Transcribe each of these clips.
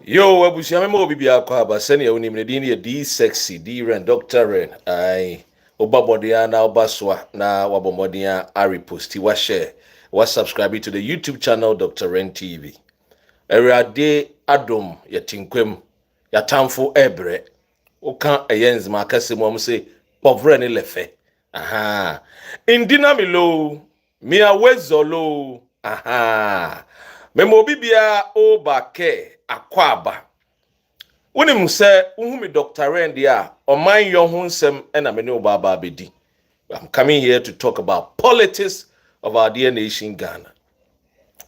Yo, abusia me mo bibia kwa aba sene uni me din D sexy D ren Dr. Ren ai obabodia na obaswa na wabomodia ari posti wa share wa subscribe to the YouTube channel Dr. Ren TV. Erade adom yatinkwem yatamfo ebre oka eyenz makase mo se povre ne lefe aha indina milo mi awezolo aha memo bibia obake akwaba wonim se uhumi Dr. Ren dia oman yo ho nsem na me ne obaba bedi. I'm coming here to talk about politics of our dear nation Ghana.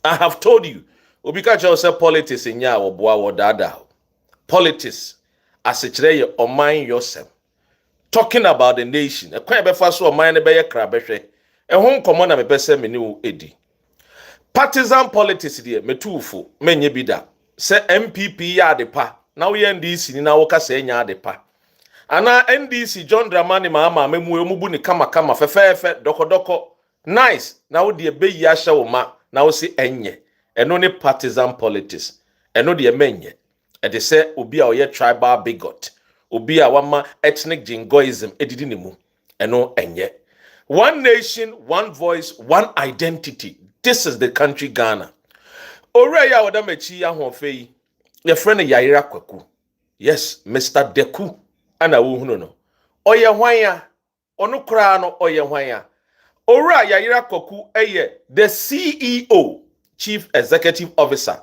I have told you obika cho say politics nya oboa wodada politics asechire ye oman yosem talking about the nation e kwa be fa so oman ne be ye kra behwe e ho nkomo na me pese me ne o edi partisan politics die metufo menye bida se NPP ya adepa na wo NDC ni na wo ka se nya adepa ana NDC John Dramani mama memu emubu ni kama fefefe doko nice na wo de be yi ahye wo ma na wo se enye eno ne partisan politics eno de menye e de se obi a oye tribal bigot obi a wama ethnic jingoism edidi ne mu eno enye one nation one voice one identity. This is the country Ghana. Ore ya odamachi ahofei. Your friend Yayra kwaku. Yes, Mr. Deku. Ana wo hunu no. Oye hwan ya. Onu kra no oye hwan ya. Ore Yayra kwaku eye the CEO, Chief Executive Officer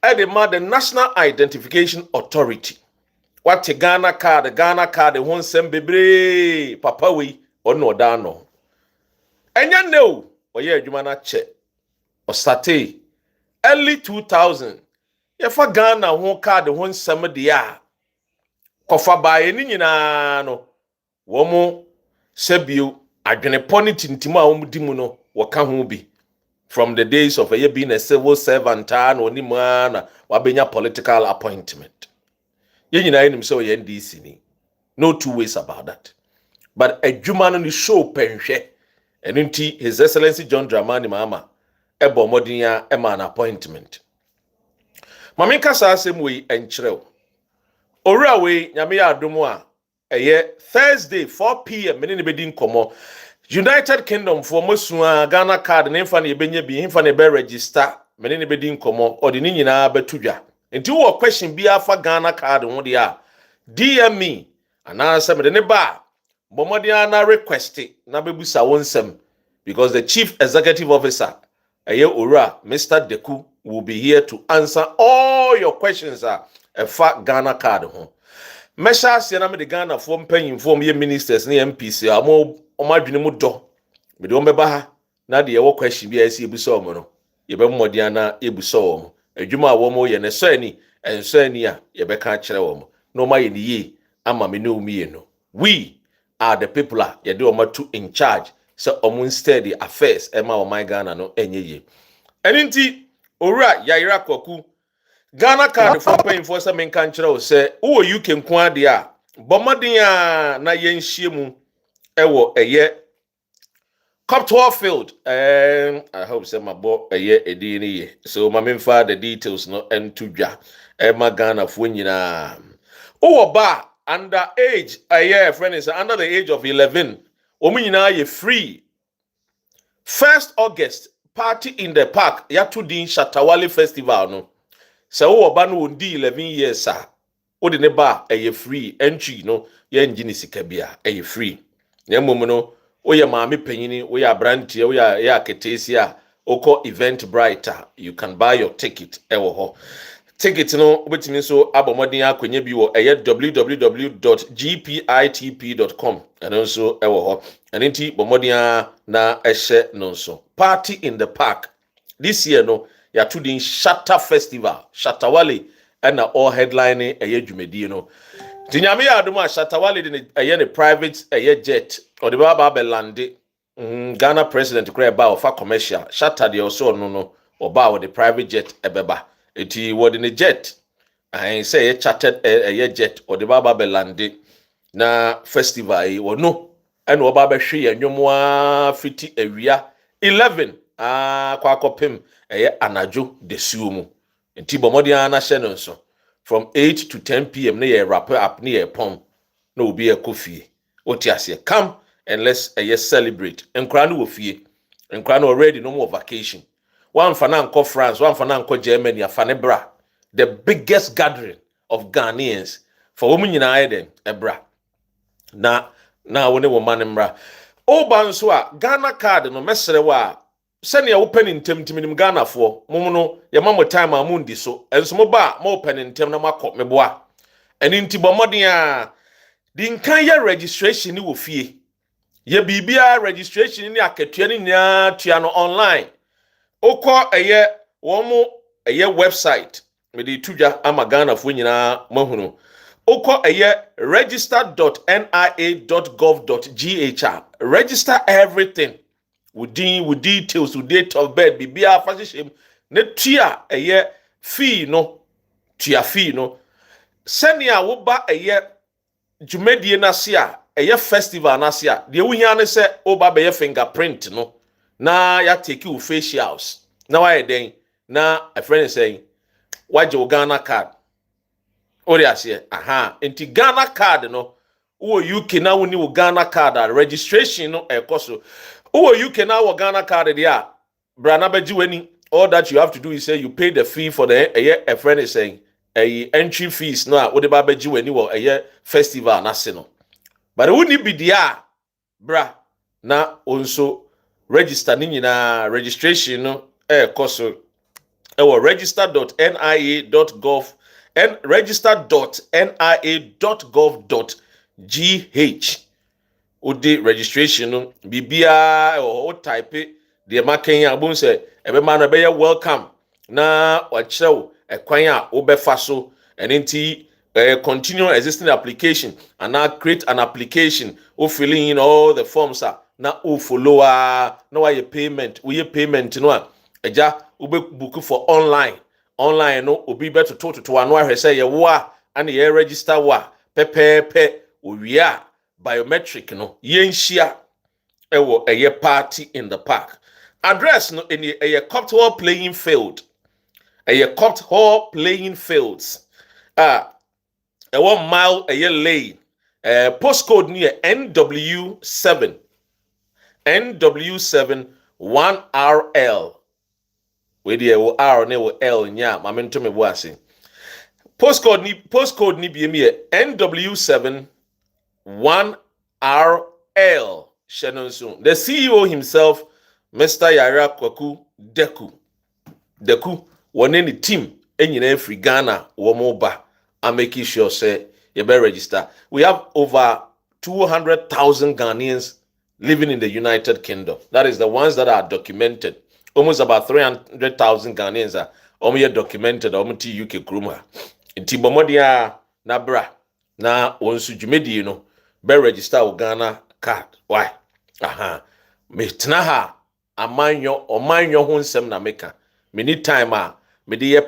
at the National Identification Authority. What Ghana card ho nsem bebre papa we onu oda no. Enya no oye adwuma na che. Ostate early 2000 yefa Ghana ho card ho nsem de a kofa bae ni nyina no wo mo sebio adwene poniti ntimo a wo di mu no woka ho bi from the days of being a civil servant and onima na wabenya political appointment ye nyina enim se oye NDC ni no two ways about that but adwuma no ni show penhwe enunti His Excellency John Dramani mama ebo modinya ema an appointment. Mami kasa asem we enkyerɛw. Owura we nyame ya adomu a eye Thursday 4 p.m. mene ne bedi nkomo. United Kingdom for mosua Ghana card ne mfa ne benye bi mfa ne be register mene ne bedi nkomo odi ni nyina betudwa. Enti wo question bi afa Ghana card ho de a DM me anasa me ne ba bomodiya na request na bebusa wonsem because the Chief Executive Officer Ora, Mr. Deku will be here to answer all your questions. A fat Ghana card home. Mesha Siana the Ghana form paying form ye ministers near MPC. Amo omadwinemu do. Me do mebaha na de your question be as ebuso mo no. Ye be modiana ebuso mo. Adwuma wo mo ye ne so ani enso ani a ye be ka kire wo mo. No ma ye ni ye ama me no mi ye no. We are the people ye do omatu in charge. So omun steady affairs ema o my Ghana no enye ye. Eninti owura Yayra kwaku Ghana card for paying for some menkan kire o se wo UK nko ade a bomodin a na yenhie mu ewo eye Otumfuor field I hope say my boy eye edi ni ye. So ma memfa the details no entudwa ema Ghana fo nyina. Wo ba under age eye friend is under the age of 11. Omunyina ye free. 1st August party in the park yatu din Shatawale festival no. Se wo ba no ndi 11 years a. O de ne ba ye free entry no ye ngini sika bia ye free. Na mmom no o ye maame panyini o ye abrantie o ye aketesi a oko event brighter you can buy your ticket ewo ho. Ticket no obetimi so abomodin akwanya bi wo www.gpitp.com and also ewo ho anenti bomodin na ehye no so party in the park this year no ya to din Shatta festival Shatawale and all headline eye dwumadi no tinyame ya adom a Shatawale de eye ne private eye jet or the baba belande Ghana president kra ba of commercial Shatta de also no oba with the private jet ebeba. Eti word in a jet. I say a chartered a jet or the baba belande na festival or no. And wababa she and yomwa fiti area 11 kwakopim anajo de sumu. Enti bomodiana shenonso. from 8 to 10 p.m. na ye wrap up na ye pon na obi e kofie otiase come and let's celebrate enkra no ofie enkra no already no more vacation one fa na nko France one fa na nko Germany afa ne bra the biggest gathering of Ghanaians for women nyina den ebra na wone wo manemra oba nso a Ghana card no mesere wa sene wo pen ntem timinim Ghana fo mum no ye mamo time amundi so enso mo ba mo pen ntem na makọ meboa eni nti bomoden a di nkan ye registration ni wo fie ye bibia registration ni akatua ni nya tua no online okọ wo website me di tuja ama Ghana fo nyina mahunu okọ register.nia.gov.gh register everything with details with date of birth bibia fashion ne tua fee no senia wo ba dwumadie na se a festival na se a de wo hia ne se wo ba be fingerprint no na ya take you facials na why den na a friend saying waje wo Ghana card ori ase enti Ghana card no wo UK na wo ni wo Ghana card registration no ekoso wo UK na wo Ghana card dia bra na beji wani all that you have to do is say you pay the fee for the a friend is saying entry fees no wo de ba beji wani wo festival na se no but wo ni bi dia bra na also register ni nyina registration no ekoso register.nia.gov and register.nia.gov.gh odi registration no bibia o type de makan abun say ebe ma no be welcome na wa chew ekwan a wo be fa so enti continue existing application and now create an application o filling in all the forms na o follow na wa payment no a eja ube book for online no obi beto to anu ahwese ye wo a na ye register wa pepepe owia biometric no ye nhia ewo party in the park address no in Copt Hall playing field Copt Hall playing fields ewo mile lane postcode ni NW7 1RL we dey wo R ne wo L nya ma me nto me bo ase postcode ni bi mi NW7 1RL Shannon. The CEO himself Mr. Yayra Kwaku Deku one any team enyina free Ghana wo mo ba and making sure say you better register. We have over 200,000 Ghanaians living in the United Kingdom. That is the ones that are documented. Almost about 300,000 Ghanaians are documented to UK Kruma. In Tibomodia na bra na onsu jumedi no be register o Ghana card. Why? Me tena ha amanyo ho nsem na meka. Me need time me de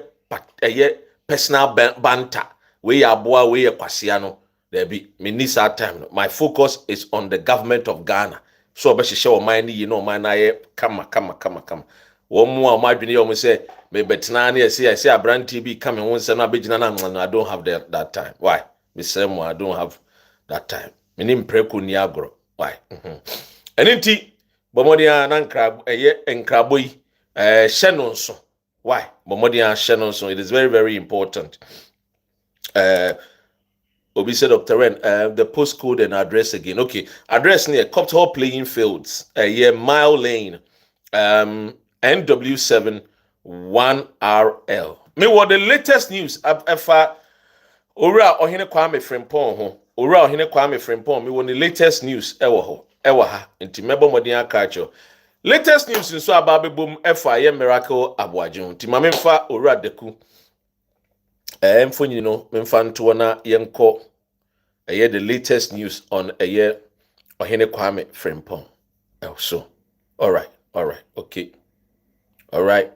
personal banter. We aboa we kwasea no. There be me need that time. No. My focus is on the government of Ghana. So be show mind man na kama wo mu a madwene yo mo say me betena na say Abrant TV come won say na begina na I don't have that time. Why? Me say mo I don't have that time. Me nim preku ni agro. Why? Enenti bomodia na nkrabo yi hye so. Why? Bomodia hye so. It is very very important. Obi said Dr. Ren, the postcode and address again. Okay, address near Copt Hall playing fields, mile lane, NW7 1RL. Me what the latest news afa ora ohene Kwame Frimpong ho. Ora ohene Kwame Frimpong me what the latest news ewo ha. Nti mebo modin akacho. Latest news nso ababebom efa ye miracle aboaje. Nti mamemfa ora deku. Mfonyi no memfa nto na yenko the latest news on ohene Kwame Frimpong. So all right okay all right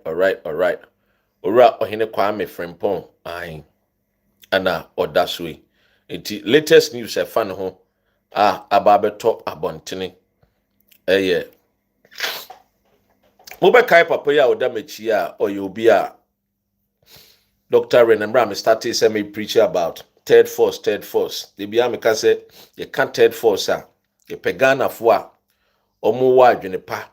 ora ohene Kwame Frimpong ana odaswe enti latest news efa no ho ababeto abontene mo be kai papa ya odamachi a oye obi a Dr. Remember, I started say me preach about third force. The be me say you can't third force you pegana for omo wa adwene pa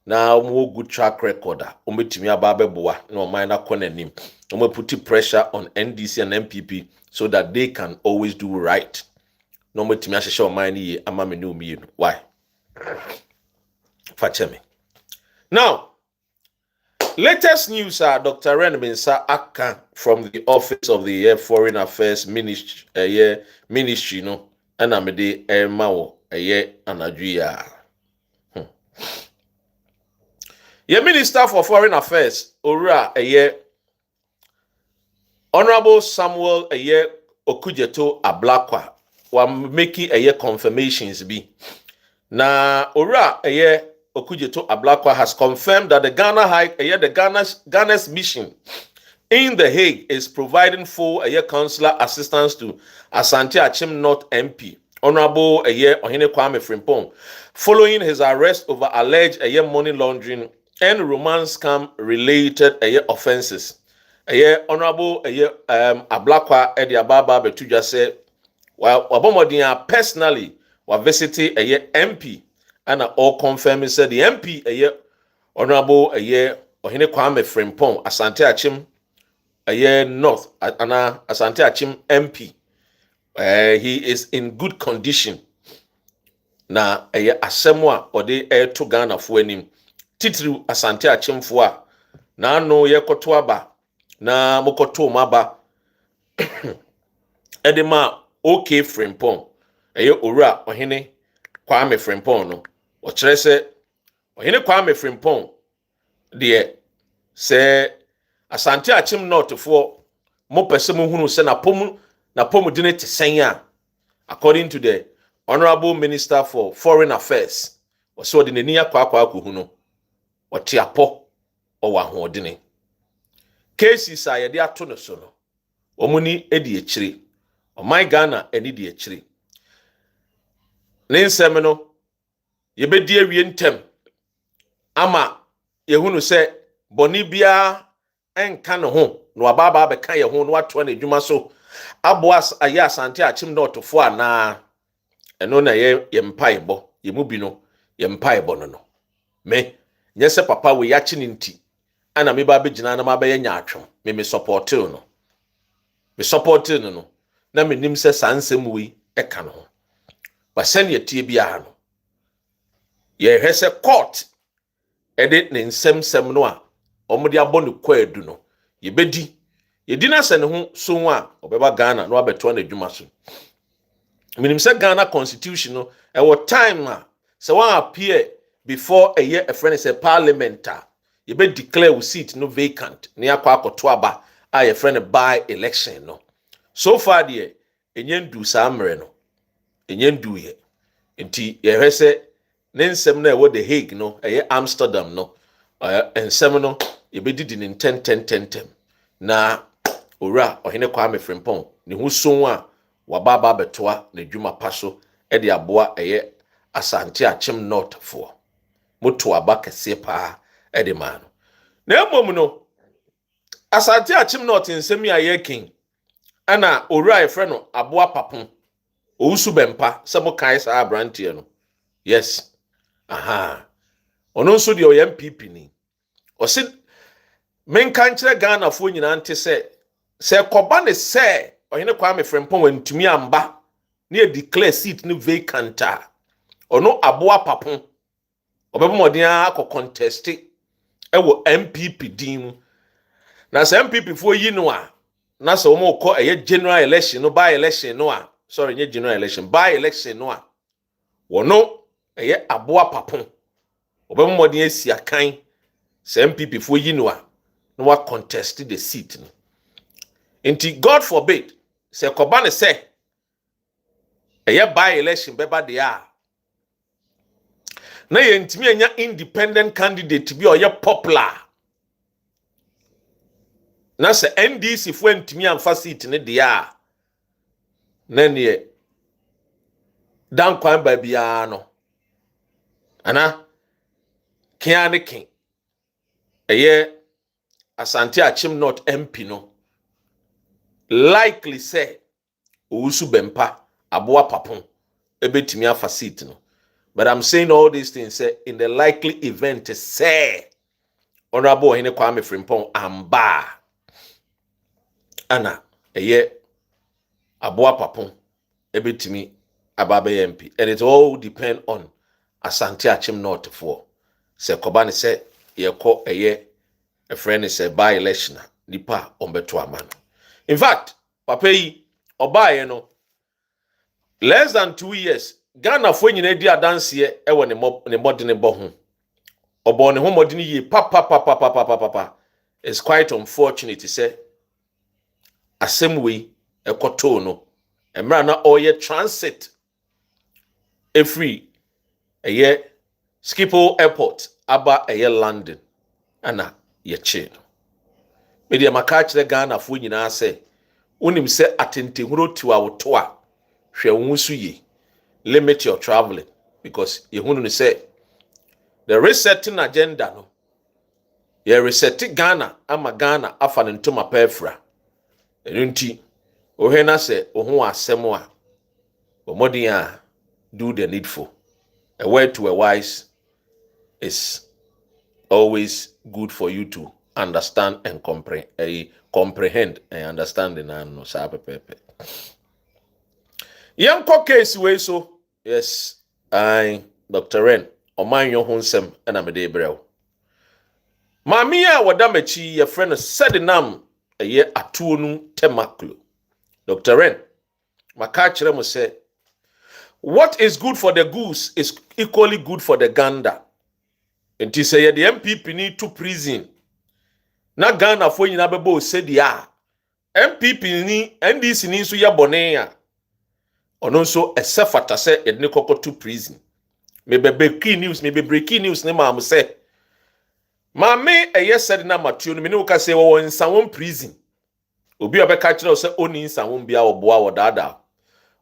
na omo good track record omo timi aba beboa na oman na konanim omo put pressure on NDC and NPP so that they can always do right. No omo timi ahye oman ni ama me no mi why fache me. Now, latest news are Dr. Ren Mensa Aka from the office of the Foreign Affairs Ministry no and amede mawo anadria. Ye Minister for Foreign Affairs Ora Honorable Samuel Okujeto Ablakwa wa making confirmations be. Na Ora Okujeto Ablakwa has confirmed that the Ghana's mission in The Hague is providing full consular assistance to Asante Achim North MP, Honorable Ohene Kwame Frimpong, following his arrest over alleged money laundering and romance scam related offenses. Honorable Ablakwa Edi Ababa Betuja said, while Wabomodian personally was visiting MP and all confirming said the MP Honorable Ohene Kwame Frimpong Asante Achim North ana Asante Achim MP. He is in good condition. Na asemwa ode to Ghana fo anim titiri Asante Achim fo a na no yekoto aba na mokoto maba edema OK Frimpong owura Ohene Kwame Frimpong no o kire se Ohene Kwame Frimpong de se Asante Achim North fo mo pese mo hunu se na pomu dine te senya according to the Honorable Minister for Foreign Affairs so de nani akwa akuhunu o te apo o wa hoodene cases a yede ato no so no omuni edi ekire o my Ghana eni di ekire ne nsem no ye bedi awie ntem ama ye hunu se boni bia enka ne ho no ababa be kan ye ho no wato na adwuma so aboas aye Asante Achim North fo ana eno na ye mpaebo ye mu bi no ye mpaebo no me nyese papa we ya chi nti ana me ba begina na ma ba ye nya atwom me support no na me nim se sansem we eka no ho ba sen ye tie bia no ye hwese court ede ne nsem no a omode abɔ no kwaadu no ye bedi ye di na se ne ho so a obeba Ghana no abeto na adwuma so minim se Ghana constitution no e what time se one appear before a year a friend is a parliamentar you be declare we seat no vacant ne akwa akoto aba a your friend by election no so far there enyen du samre no enyen du ye enti ye hwese ne nsem na e wo The Hague no Amsterdam no ensem no ye be didi ne 10 na ora Ohene Kwame Frimpong ne hu so a wababa betoa na dwuma paso e de aboa Asante Achim North for moto aba kese pa e de ma no na emom no Asante Achim North nsemi aye king ana ora e fre no aboa papon owusu bempa se mo kai sa abrantie no yes ono nso de o NPP ni o se menka nkire Ghana fo nyina nte se koba ne se Ohene Kwame Frimpong wantumi amba na e declare seat no vacant ono aboa papon obebomodin akọ contest ewo NPP din na se NPP fo yi no a na se omo kọ general election no by election no a sorry nye general election by election no a wono aboa papon obebomodin asi akan se NPP fo yi no a no wa contest the seat no enti God forbid se koba ne se by election beba de a na ye ntimi anya independent candidate bi oye popular na se NDC fo ntimi amfa seat ne de a na ne dan kwan ba bia no ana kian ne kin Asante Achim North MP no likely say Usu Bempa, Abua Papon, Ebetimia for seat. No. But I'm saying all these things say in the likely event say Honorable Hine Kwame Frimpong Amba Anna Eye Abua Papon Ebetimi Ababe MP. And it all depend on Asante Achim North for. Se Kobani say ye ko a friend is a by-election nipa ombeto amano. In fact, papa yi obaye no less than 2 years Ghana fo nyina di adanse e wo ne modene bo ho. Obo ne ho modene yi papa. It's quite unfortunate to say asem we ekoto no emra na oye transit free eye Schiphol Airport aba eye London ana ye che no media makach the Ghana fo nyina say unim say atentehuro tiwa woto a hwe wonsu yi limit your traveling because you hunu say the resetting agenda no ye resetting Ghana ama Ghana afa ne ntoma pefra enunti ohena say ohu asem a omodin a do the needful. A word to a wise is always good for you to understand and comprehend and understand and no sabe pepe. Yanko case we so yes I Dr. Ren oman yo honsem na mede brew. Mami a wadamechi ye friend Sedinam eye atuonu temaklo. Dr. Ren maka kire mo say what is good for the goose is equally good for the gander. And to say the NPP need to prison. Na Ghana for nyina bebo said ya. NPP ni NDC ni so ya bone ya. Ono so esefata say edne koko to prison. Me be breaking news ne ma say. Ma me eye said na matuo no me ne woka say wo nsanwon prison. Obi obeka kire say oni nsanwon bia oboa wodada.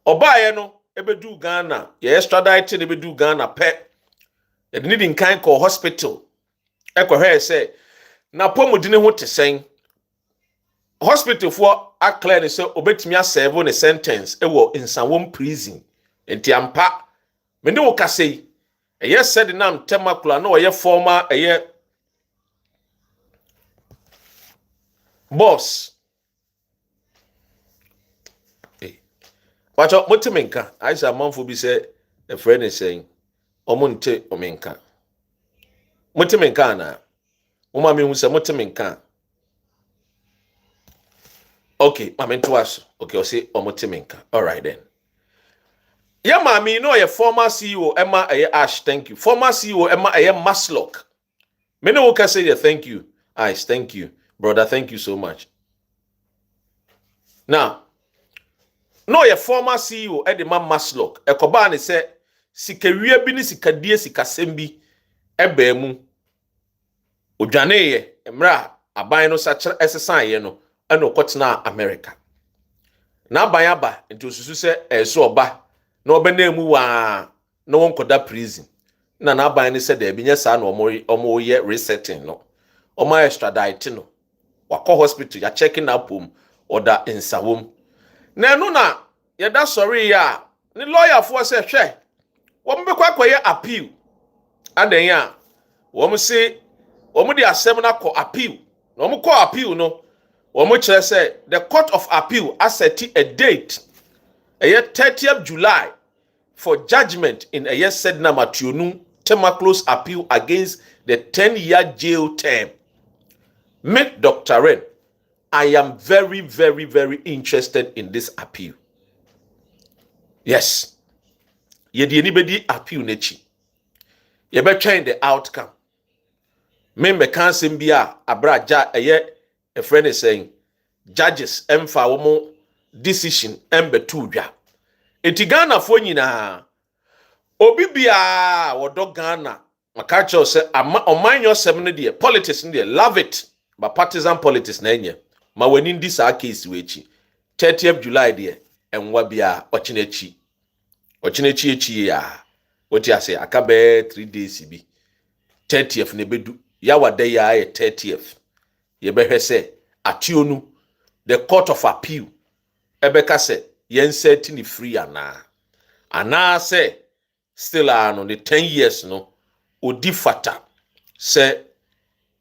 Obaye no ebedu Ghana ye extradite ne bedu Ghana pe e need in kind call hospital ekwohwe say na pomodine ho tesen hospital for acclaim ne say obetimi serve ne sentence ewo insanwom prison enti ampa me ne wo kasei eye said nam temakula na oye former eye boss Wacho motimenka Aisha manfo bi say a friend is saying omonte omenka motimenka na uma me hu say motimenka okay mama ntoaso okay o say omotimenka all right then ya mami no ye former CEO Emma Ash thank you former CEO Emma Maslock me no can say thank you Ash thank you brother thank you so much now no ye former CEO Edema Maslock ekoba ne say sikawie bi ni sikadie sikasem bi eba mu odwane ye emra aban no sakyere esesan ye no eno kotena America na aban aba nti osusu se eso oba na obena mu wa na won koda prison na aban ne se da binya sa na omo ye resetting no omo extradite no wakọ hospital ya checking up oda nsawom na enu na yeda sorry ya ni lawyer for say hwe wọ́n be kwakoye appeal adan ya wọ́n say wọ́n dey asem na ko appeal na wọ́n ko appeal no wọ́n kire say the court of appeal set a date 30th July for judgment in a year said na matuonu Temaklo's appeal against the 10-year jail term. Make Dr. Ren, I am very, very, very interested in this appeal. Yes. Yedi anybody appeal nechi. You better change the outcome. Member can't be a abraja a friend is saying judges emfa womo decision embe tuja. Eti Ghana fo nyina obi bia wodo Ghana makacho say omanyo sem ne de politics ne de love it but partisan politics na enye ma wani ndi sa case wechi 30th July de enwa bia ochinechi echi ya woti ase akabe 3 days bi 30th ne bedu ya wade ya 30th ye behwe se ationu the court of appeal ebeka se yen set ni free ana se still no the 10 years no odi fata se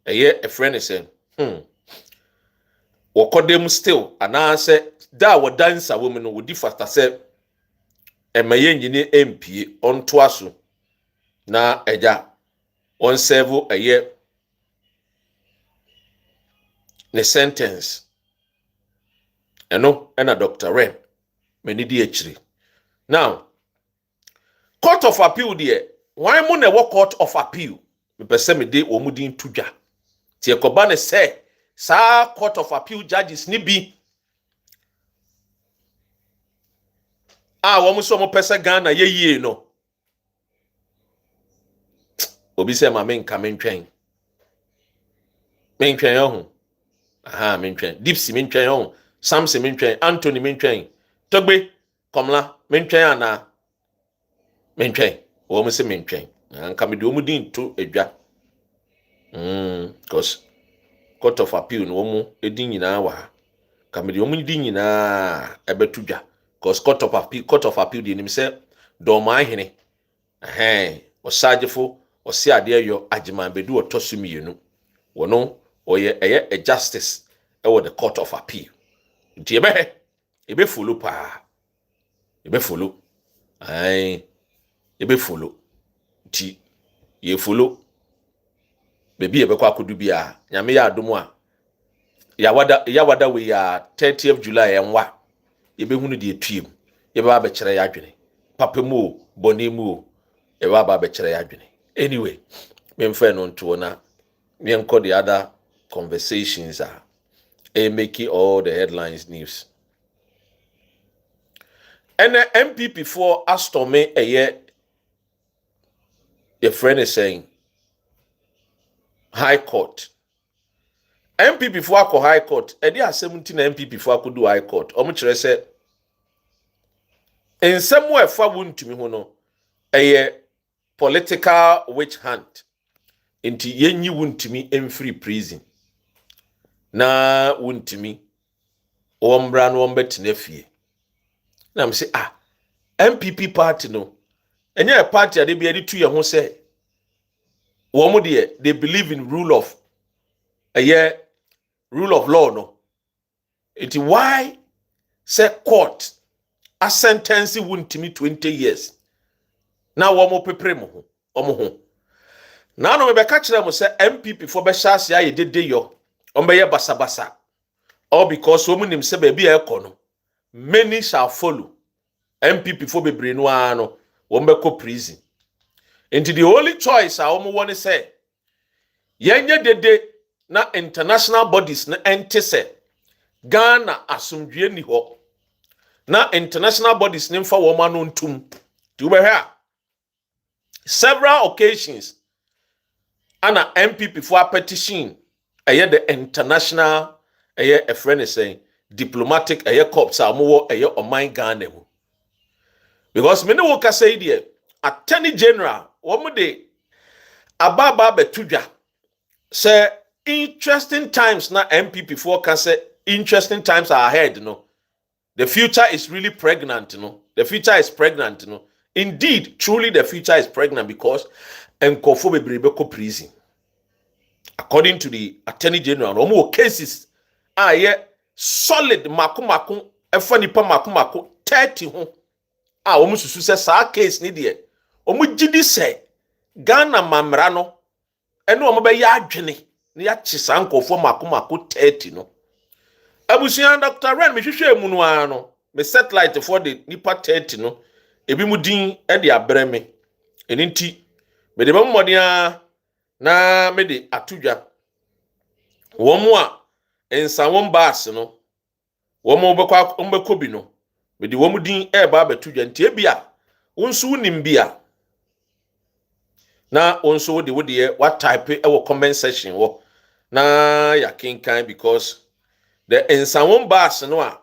eye a friend say wokodem still ana se da wodansa women no odi fata se emaye nyine MP onto aso na eja on serve eye ne sentence eno na Dr. Ren many di achiri. Now court of appeal there, why mo na wo court of appeal me pese me de omudin tudwa ti ekoba ne say sa court of appeal judges ni bi wo mo so mo pese Ghana ye no obi se ma menka mentwen ho aha mentwen Dipsy mentwen ho Samson mentwen Anthony mentwen Togbe Komla mentwen ana mentwen wo mo se mentwen anka me de omudin to edwa cause court of appeal no mo edin nyina wa ka me de omudin nyina ebetudwa cause court of appeal de nim se do ma hene osagefo osi ade yo agiman bedu otosu mienu wono oye eye a justice e the court of appeal nti ebe follow pa ebe follow nti ye follow bebi ebe kwa kodu bia nyame ya adomu a ya wada we ya 30th July enwa ebe hunu de etuem ebe ba kire ya adwene papa mu boni mu ebe ba kire ya adwene. Anyway, me mfa no nto na me enko the other conversations are making all the headlines news. And the NPP for Astome a friend is saying High Court. NPP for ako High Court. E dey 17 NPP for ako do High Court. Omo kire say in somewhere fa wontumi ho no political witch hunt. Inti yenyi wuntimi free prison. Na wuntimi ombra no ombetena fie. Na me say NPP party no. Enye a party ade bia de tu ye ho say wo they believe in rule of law no. It why say court a sentence wuntimi 20 years. Na wo mo pepre mo ho omo ho na no me be ka kire mo se MPP for be hyase aye dede yo ombe ye basabasa all because wo munim se ba bia ekono many shall follow MPP for bebre no ano wo be ko prison into the only choice a wo mo woni say yenye dede na international bodies na ente se Ghana asomdwe ni ho na international bodies ne mfa wo ma no ntum ti wo be ha several occasions ana MPP for a petition the international a friend is saying diplomatic corps amowo oman Ghana mu because me ne wo ka say there attorney general wo mo de ababa betudwa say interesting times na MPP for can say interesting times are ahead no the future is really pregnant no the future is pregnant no. Indeed, truly the future is pregnant because enkofo bebrebe ko prison. According to the Attorney General, omo cases solid makumako efa nipa makumako 30 ho. Omo susu se sa case ni de. Omo gidi se Ghana mamra no eno omo be ya adwene na ya chisa enkofo makumako 30 no. Abusuan Dr. Ren me hwehwe mu no ano. Me satellite for the nipa 30 no. Ebi mudin e de abreme eninti me de bamodia na me de atudwa wo mo a ensa won baas no wo mo bekwa ombekọ bi no me de wo mudin e ba batudwa nti ebia wonsu nimbia na wonso de wo de what type e wo comment section wo na ya kinkan because the ensa won baas no a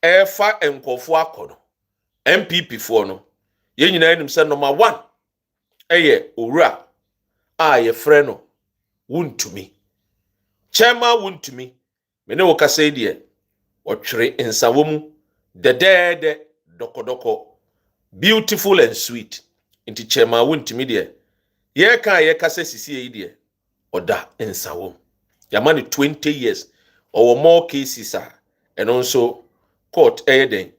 e fa enkofo akono MPP for no ye nyina enim se number 1 owura ye frɛ no wuntumi chairman wuntumi me ne wo ka say de otwere nsawo mu the dead doko beautiful and sweet inti chema wuntimi de ye kan ye kase sisi yi de oda ensawo yamani 20 years or more cases and also court eden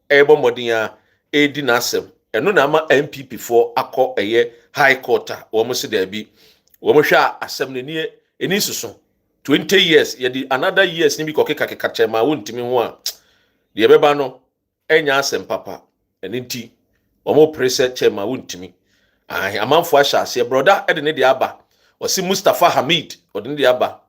ebo modin edi nasem eno na ama NPP for akọ high court wo mo se da bi wo mo hwa asem ne eni susu 20 years ye di another years ni bi kokeka keka chema wuntimi ho a de beba no enya asem papa eni nti wo mo pressure chema wuntimi amanfo ahya ase broda ede ne de aba osi Mustafa Hamid ode ne de aba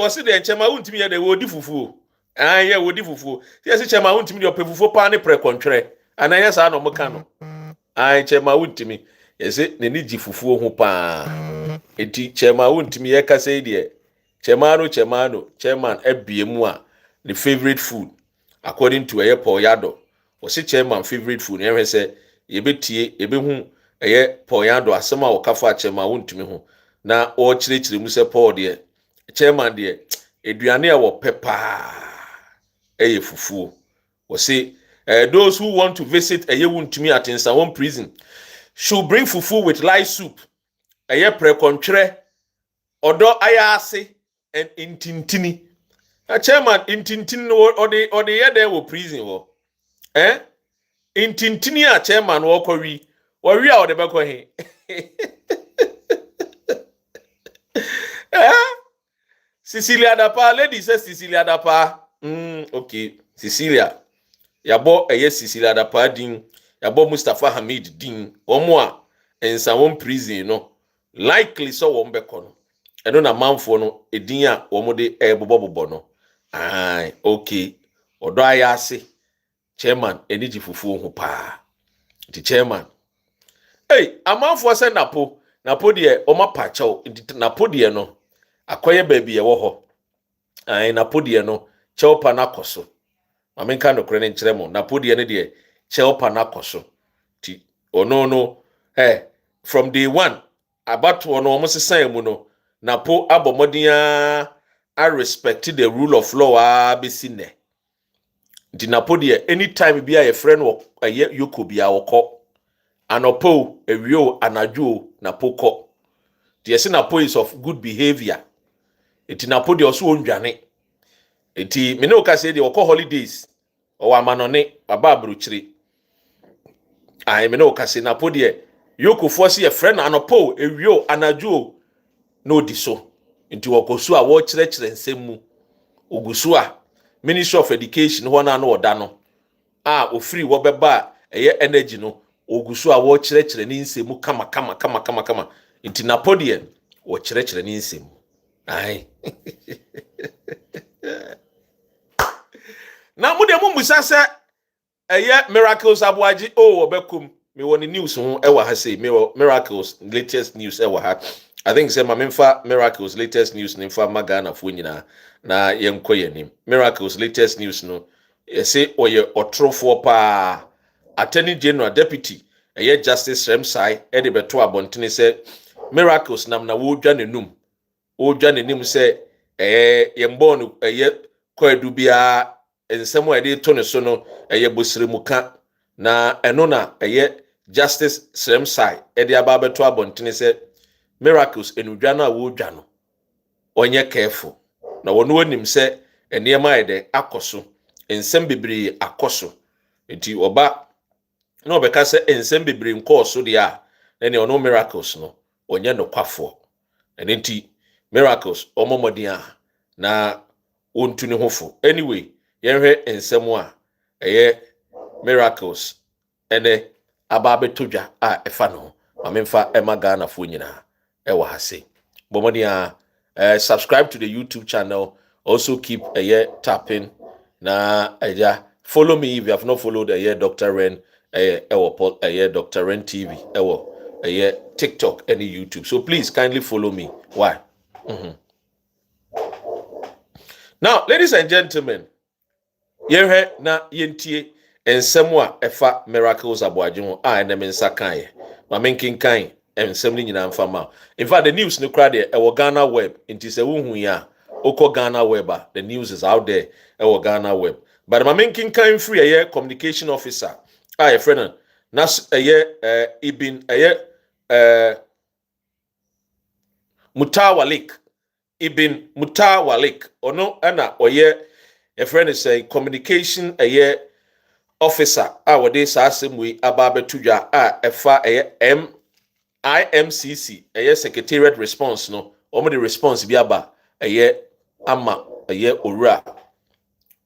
wasi de chema wuntimi ye de wodi fufu ye wodi fufu se chema wuntimi de opefufu pa ne prekontwere ananya sa no moka no chema wuntimi yese ne ni ji fufu ho pa eti chema wuntimi ye kasa de chairman ebiemu a the favorite food according to Paul Yado wasi chairman favorite food ye se yebetie yebehu Paul Yado asema okafa chema wuntimi ho na o chirechire mu se Paul de chairman de eduane a wo pepa fufu we say those who want to visit wuntumi at Nsawon prison should bring fufu with light soup prekontwere odo ayase and intintini a chairman intintini ode ye there wo prison wo intintini a chairman wo kori a ode be ko he Cecilia Dapa, lady says Cecilia Dapa. Okay, Cecilia. Yabo Cecilia Dapa din. Yabo Mustafa Hamid din. Omwa en Nsawon prison no. Likely so wombe kono. Eno na manfo no edinya womode bobo no. Okay. Odo ayase. Chairman eniji fufu ho pa. The chairman. Amanfo se napo de oma pacho. Napo de no. Akoye baby ye wo ho na podie no cheopa na koso mamenka no kure ne nkyeremo na podie ne de cheopa na koso ti ono from day one about ono omo sesan mu no na po abomodia I respect the rule of law besi ne di na podie anytime bia ye friend wo yoko bia woko anopo ewio anadwo na poko di ese na po is of good behavior. Eti na podi oso ondwane eti me ne o ka se de okọ holidays o wa manone baba abrochiri me ne o ka se na podi yokofo se ye friend anopo ewio anajo na odi so enti okoso a wo kire nsem mu oguso a Ministry of Education ho na oda no ofiri wo beba energy no oguso a wo kire ni nsem mu kama enti na podi wo kire ni nsem na mu de mu musasa miracles abwaji obekum me woni news ho ewa ha say me miracles latest news ewa ha I think say mamemfa miracles latest news nimfa magana fo nyina na yenkoyenim miracles latest news no say oye otrofo pa attorney general deputy justice remsai de beto abontene say miracles nam na wo dwa nenum odwa nenim se yembo no kwadu bia ensemo ede to ne so no bosremuka na eno na justice Sremsai ede ababeto abontene se miracles enudwa na wodwa no onye careful na wono onim se enema ede akoso ensem bebre akoso enti oba na obeka se ensem bebre nkoso de a na ne ono miracles no onye no kwafo enti miracles omomodia na ontuni hofo anyway yenhwe ensem a miracles ene ababetodwa efa no mamemfa emagana fo nyina ewa hase bomodia subscribe to the YouTube channel, also keep tapping na follow me if you have not followed Dr. Ren Dr. Ren TV TikTok and YouTube, so please kindly follow me. Why? Now, ladies and gentlemen, here na yentie ensemwa efa miracles aboajimu enemensa kan mamenkin kan ensem ni nyina mfama. In fact, the news no crowd e Ghana web inti se wuhu ya Oko Ghana Web, the news is out there. Our Ghana Web. But my main king came free a year communication officer. A friend, Nas a year Ibn a year Mutawalik. Ibn Mutawalik. Or no, Anna, or year a friend is a communication a year officer. Our day sassim we ababe tuja a fa a IMCC a year secretariat response no. Omo the response biaba a year ama a year ora.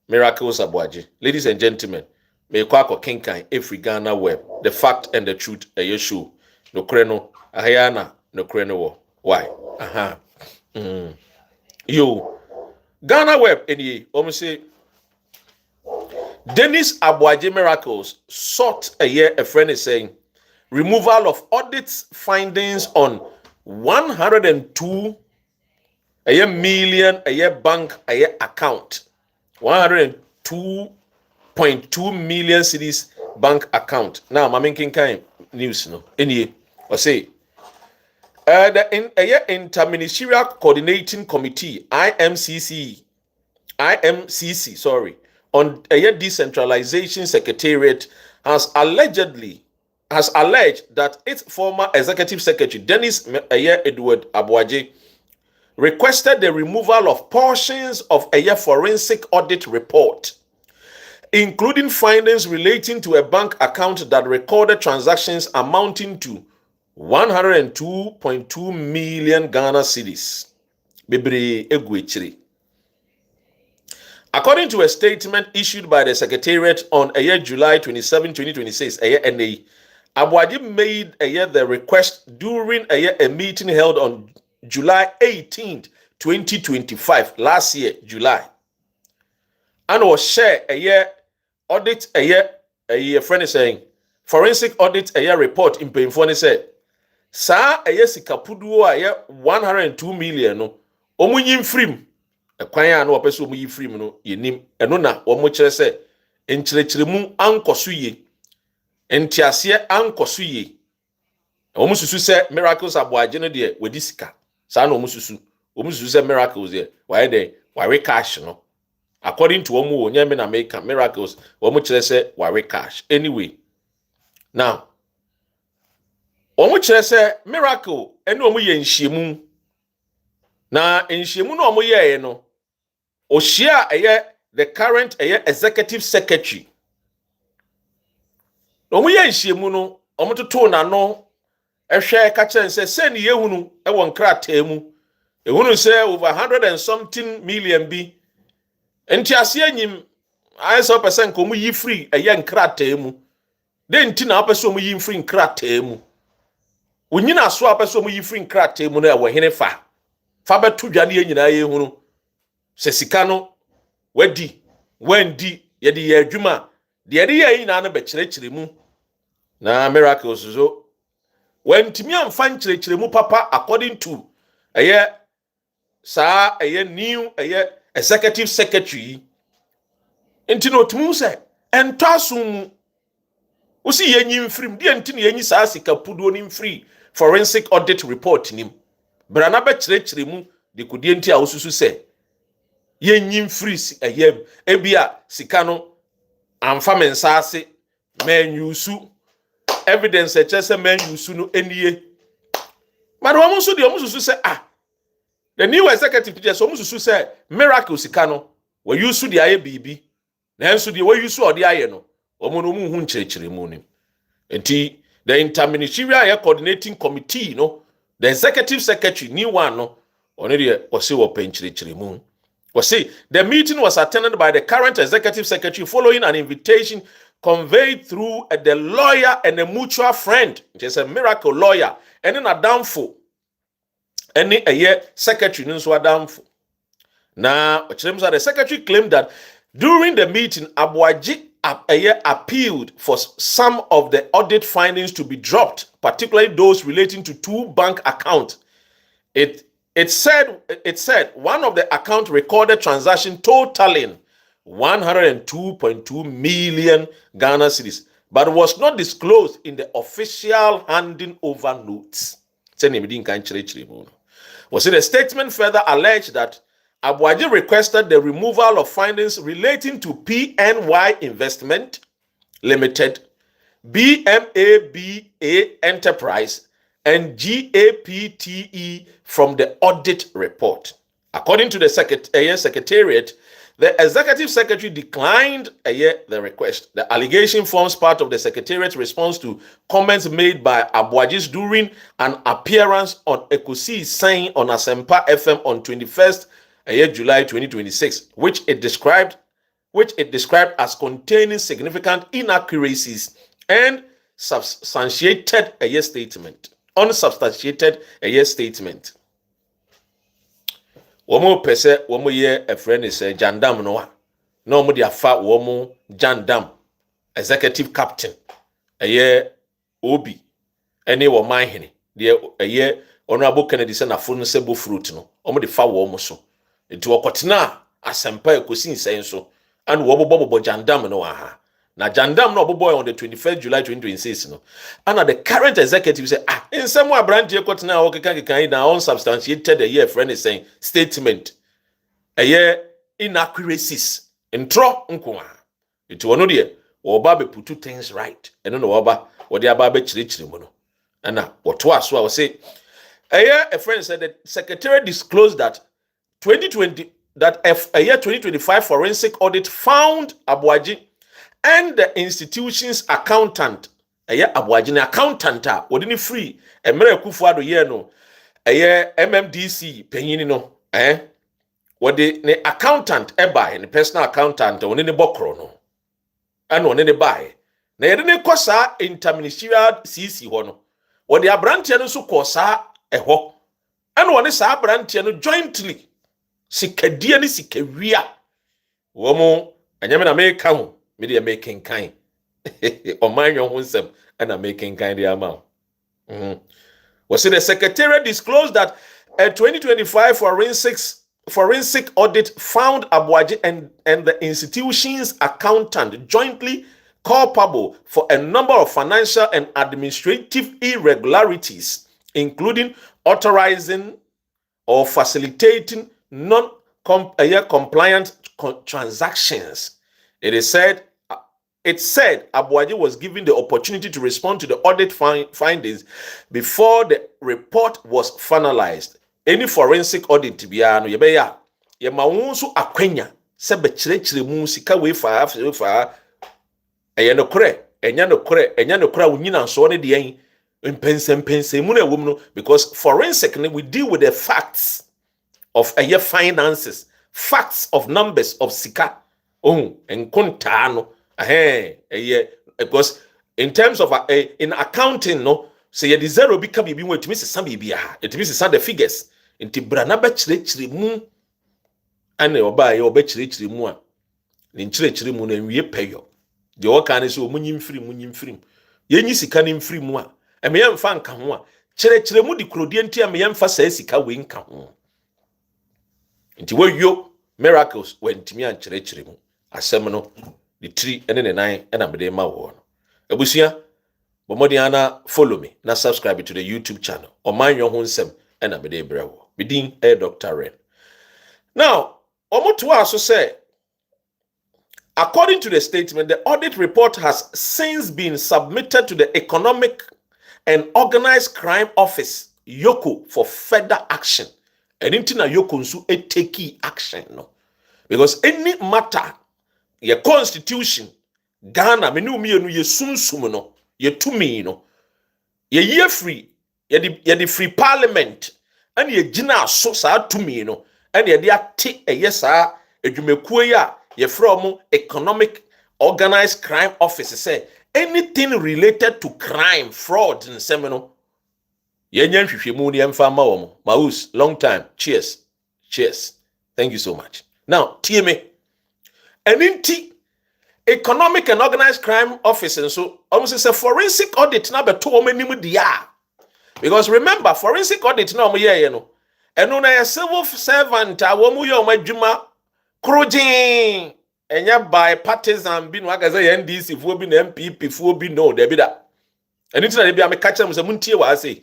Miracles Abuaji. Ladies and gentlemen, may kwako kinkai every Ghana Web. The fact and the truth a year show. No kreno, ahayana, no kreno. Why? Aha. Yo. Ghana Web, any almost say Dennis Abuaji Miracles sought a year, a friend is saying, removal of audits findings on 102 a year million a year bank a year account. 102.2 million cedis bank account. Now, I'm making kind news, no. Any, I say, the Interministerial Coordinating Committee (IMCC), on a decentralization secretariat has alleged that its former executive secretary Dennis Edward Abuaji requested the removal of portions of a forensic audit report, including findings relating to a bank account that recorded transactions amounting to 102.2 million Ghana cedis. According to a statement issued by the Secretariat on July 27, 2026, NA, Abuaji made the request during a meeting held on July 18th, 2025, last year, July. And was share audit friend is saying, forensic audit report in Painfone said, Sa sikapudu 102 million no, omunyin frim, a kwanya no apeso omunyin frim no, yenim, eno na omo kire se, enchirechiremu ankosuye, entiasie ankosuye, omo susu se Miracles Abuaji no de wedi sika. Sa na omo susu se Miracles de why cash no. According to omo onyame na make Miracles, omo kire se why cash. Anyway, now omo kire se Miracle ene omo ye nhyiemu na nhyiemu na omo ye no ohia the current executive secretary omo ye nhyiemu no omo toto na no ehwe ka kire se ne yehunu won krata mu ehunu se over 100 and something million bi enti ase anyim ayesa percent ko mu yi free nkrata mu de enti na apese omo yi free nkrata mu onyina so apese omo yi free nkrata mu na ewo hene fa beto dwane ye nyina ye hunu se sika no wadi ye de ye adwuma de ye ye nyina no be kirekire mu na Miracles zo wantimi amfa nkirekire mu papa according to new executive secretary enti no tumu se ento asum usi yenyi mfrim de enti ne yenyi saa sika pudo ni mfri forensic audit report nim brana be kirekire mu de kodie enti a osusu se yenyi mfri ebia sika no amfa mensase manyusu evidence echese manyusu no enie but omo so de omo susu se the new executive just omo susu se Miracle sika no we use de aye bibi na enso de we use ode aye no omo no mu hu nkirekire mu nim enti the Interministerial Coordinating Committee no the executive secretary new one no one de ose wo penkirekire mu. The meeting was attended by the current executive secretary following an invitation conveyed through the lawyer and a mutual friend. It is a Miracle lawyer. And then a downfall. Any a year secretary news were downfall. Now, the secretary claimed that during the meeting, Abuaji appealed for some of the audit findings to be dropped, particularly those relating to 2 bank accounts. It said one of the account recorded transaction totaling 102.2 million Ghana cedis, but was not disclosed in the official handing over notes. Was it a statement further alleged that Abuaji requested the removal of findings relating to PNY Investment Limited, BMABA Enterprise, and GAPTE from the audit report. According to the Secretariat, the Executive Secretary declined the request. The allegation forms part of the Secretariat's response to comments made by Abuajis during an appearance on Ekusi saying on Asempa FM on 21st July 2026, which it described as containing significant inaccuracies and unsubstantiated statement. Womo pese womo ye a friend is Jandam Noah. No mo dia fa womo Jandam, executive captain. Obi. Ene wo man hene. De Honorable Kennedy se na funu sebo fruit no. Omo de fa womo so. Enti wokotena asempa ekosin sen so. And wo bobo Jandam no aha. Na Jandam no bobo on the 21st July 2026 no. And the current executive say in some way brand ye kotena o kekan na unsubstantiated the year friend is saying statement inaccuracies intro nko it wono de wo ba be put things right eno no wo ba wo de aba be chirichiri mu no na wo to aso a wo say a friend said the secretary disclosed that 2025 forensic audit found Abuaji and the institution's accountant Abuaji na accountant wodini free emere Kufuado ye no MMDC penyini no wode ne accountant buy ne personal accountant woni ne bokro no and woni ne buy na yede ne kosa interministerial CC ho no wode abrantie no so kosa ho and woni sa abrantie no jointly sikadie ne sikawia wo mo anyame na make ho me dey making kind omanyo ho nsem and making kind dey amount. Was it the Secretariat disclosed that a 2025 forensic audit found Abuaji and the institution's accountant jointly culpable for a number of financial and administrative irregularities, including authorizing or facilitating non-compliant transactions. It said Abuaji was given the opportunity to respond to the audit findings before the report was finalized. Any forensic audit biya no yebeya ye ma wonso akwanya se be kirechire mu sika we fa no kore enya no kore wunyina nso ne de yen mpense mu na wom no, because forensic we deal with the facts of finances, facts of numbers of sika enkonta no because in terms of in accounting no say ye zero bi ka bibi wetimi sesa bibia etimi sesa the figures nti brana ba kirechire mu ane oba ye oba kirechire mu a ne kirechire mu na nwie peyo de o kan se o munyimfiri ye nyi sika ne mfiri mu a me ye mfa nka ho a kirechire mu di krodie nti a me ye mfa sa sika we nka ho nti wo miracles wentimi an kirechire mu asem no the tree and the nine and I'm the ma wo no abusia bomodiana follow me na subscribe to the YouTube channel or mind your own sem and I'm the brewo bedin Dr. Ren. Now omoto aso say according to the statement, the audit report has since been submitted to the Economic and Organized Crime Office Yoko for further action. And intina Yoko nsu take action no, because any matter your constitution Ghana menu mienu ye sunsum no ye tumi no ye free ye free parliament and ye gina so sa tumi no and ye ate sa adwumekuo ya ye from Economic Organized Crime Office say anything related to crime, fraud and semino ye nyan hwehwemu ne mfa ma wo mo maus long time. Cheers thank you so much. Now tie me eninti Economic and Organized Crime Office and so almost say forensic audit na beto o manim dia, because remember forensic audit na o ye no eno na ye civil servant a wo mu ye o madwuma krojin enya by partisan bi no agaze ye NDC fo bi na NPP fo bi no da bi da eni tina de bi am catch them say muntie wa say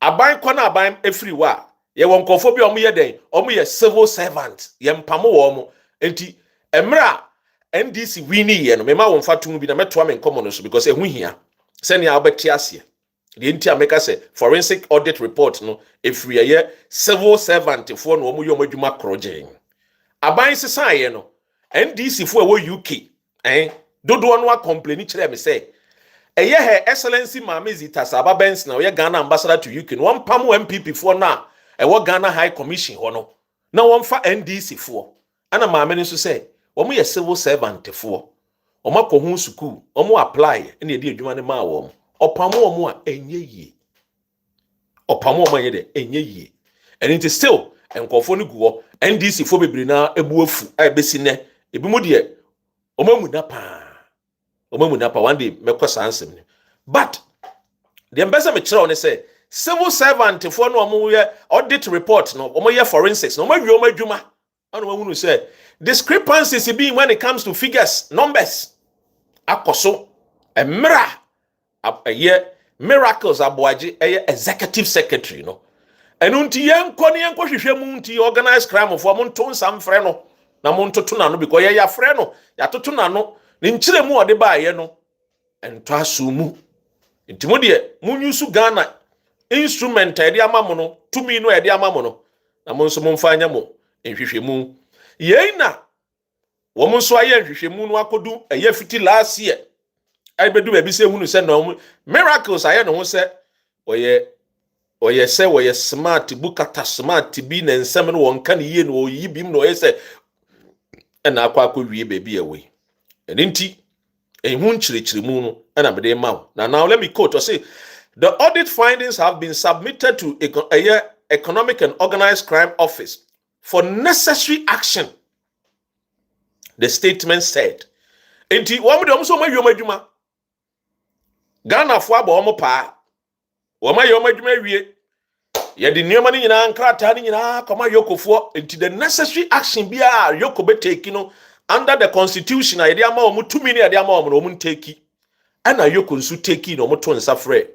aban kwa na aban efiri wa ye won kofo bi omo ye den omo ye civil servant ye mpamo wo mo enti emra NDC wini ye no mema won fatum bi na meto am nkomo no so because ehu hia se ne abeti ase the enti ameka say forensic audit report no efri ye civil servant fo no omo ye omo adwuma krogen aban sesan ye no NDC fo wo UK dodo no a complain kire me say eye her excellency Mama Zita Saba Benz na oye Ghana ambassador to UK no one pam MPP for na ewo Ghana High Commission ho no na won fa NDC for ana maame no so say omo ye civil servant for omo akohu school omo apply na edi adwuma ne ma wo opam omo a enye yie opam omo anye de enye yie and it is still enkofo no guo NDC for bebre na ebu afu a ebesi ne ebi mu de omo mu na pa one day mekwasa ansem ni but the ambassador me kire on say civil servant for no omo ye audit report no omo ye forensics no omo wi omo adwuma ana omo hunu say discrepancies being when it comes to figures numbers akoso emra aye miracles aboaje executive secretary no enu nti yenko ne yenko hwehwe mu nti organized crime for mo nto nsam frɛ no na mo ntoto na no because ye ya frɛ no ya toto na no ne nkyire mu ode ba ye no ento asumu ntimo de munyusu Ghana instrument ede amamo no tumi no ede amamo no na mo nso mo mfa anya mo nhwehwemu yei na wo mo nso aye nhwehwemu no akodu eye fiti last year ai bedu ba bi se hunu se no miracles aye no ho se oye se oye smart bukata smart bi na nsem no wonka ne yie no oyi bim no oye se na akwa wie baby away enti ehun chirechiremu no na bede maw now let me quote or say the audit findings have been submitted to a economic and organized crime office for necessary action, the statement said. Enti wo de so mawie madwuma Ghana fo aba omo pa wo mawie madwuma wie ye de niema ni nyina nkrata ni nyina koma yokofo enti the necessary action bia yoko be take no under the constitution I dey ama omo tumi ni dey ama omo no omo take ana yoko nsu take no omo to nsa frɛ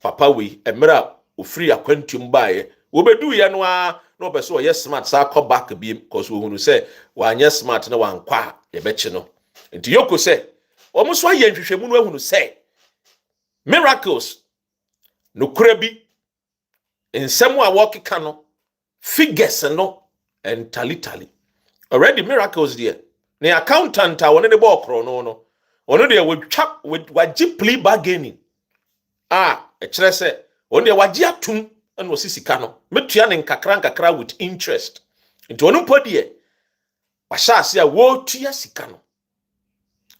papa we emra ofiri akwantum baaye wo bedu ye no a no obeso ye smart sa call back bi because wo hunu say wa anya smart na wa nkwa ye bechi no enti yoko say omo so aye nhwehwemu no ahunu say miracles no kura bi nsɛm a wɔkeka no figures no entirely already miracles there the accountant a won ne bɔ kro no ono de wagye plea bargaining kyerɛ sɛ ono de wagye atum na osisika no metua ne nkakra with interest nti ono pɔde wahya ase a wotua sika no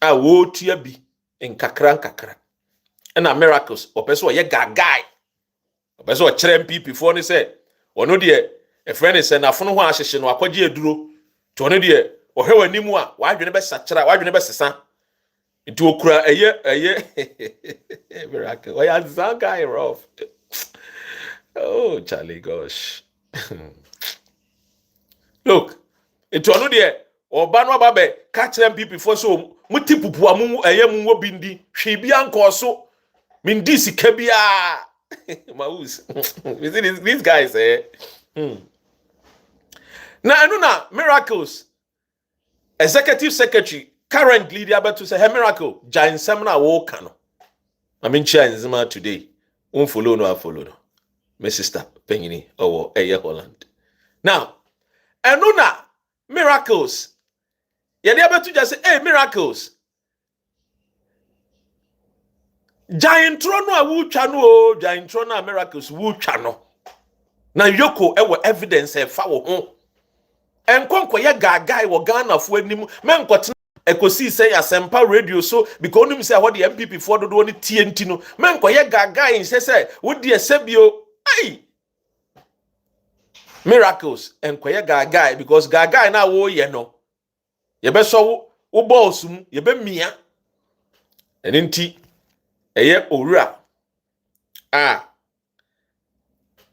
wotua bi nkakra na miracles opɛso ɔyɛ gagai opɛso ɔkyerɛ NPP for ne sɛ ono de a friend is na afono ho ahyehye no akɔgye aduro to ono de ɔhwɛ wanimu a wadwene bɛ sakyera wadwene bɛ sesa nti okura miracle ɔyɛ that guy rough. Oh Charlie gosh. Look nti ono de ɔba no aba bɛ ka kyerɛ NPP for so muti pupu amu mu wo bindi hwe bia nkɔ Mindi sika bia Maus. You see these guys Na enu na miracles executive secretary currently they about to say hey miracle giant seminar wo ka no I mean nzima today follow no follow no my sister Pengini or Holland now enu na miracles ye dey about to just say hey miracles giant trono a wu twa no giant trono a miracles wu twa no na yoko ewo evidence e fa wo ho enkonko ye gagai wo Ghana fo anim menkotena ekosi say asempa radio so because onim say what the MPP for dodo ni TNT no menko ye gagai say wo de esebio ai miracles enko ye gagai because gagai na wo ye no ye be so wo boss mu ye be mia enenti eye owura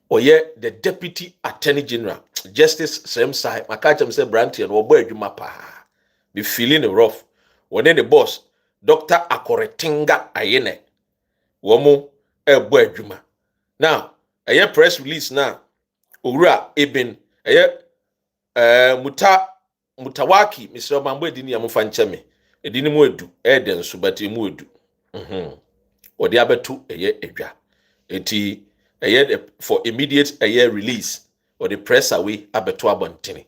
oye the deputy attorney general justice same side makachem say brantian wo gba adwuma pa be feeling rough when the boss Dr. Akoretinga ayene wo mo gba adwuma now eye press release now owura eben mutawaki Mr. Mambo edini ya mufa ncheme edini mu edu eden so but mu edu odi abeto edwa eti for immediate release or the press away abeto abontene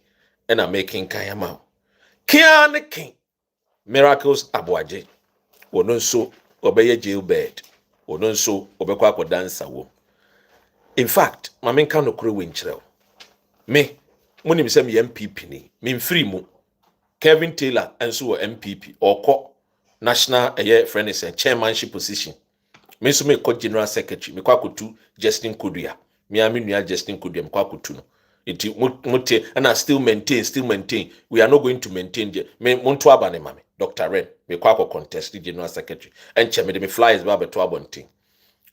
na making kayama kian king miracles aboaje wono nso obeye jailbird wono nso obekwa akodansa wo. In fact mamen kan no kure wenkyerɛw me munim sɛ me MPP ni me mfiri mu Kevin Taylor nso wɔ MPP ɔkɔ national friend is chairmanship position me nso me kɔ general secretary me kɔ akotu Justin Kodua me a me nua Justin Kodua me kɔ akotu no enti mote and I still maintain we are not going to maintain me monto aba ne mame Dr. Ren me kɔ akɔ contest general secretary enche me de me flyers ba beto abonten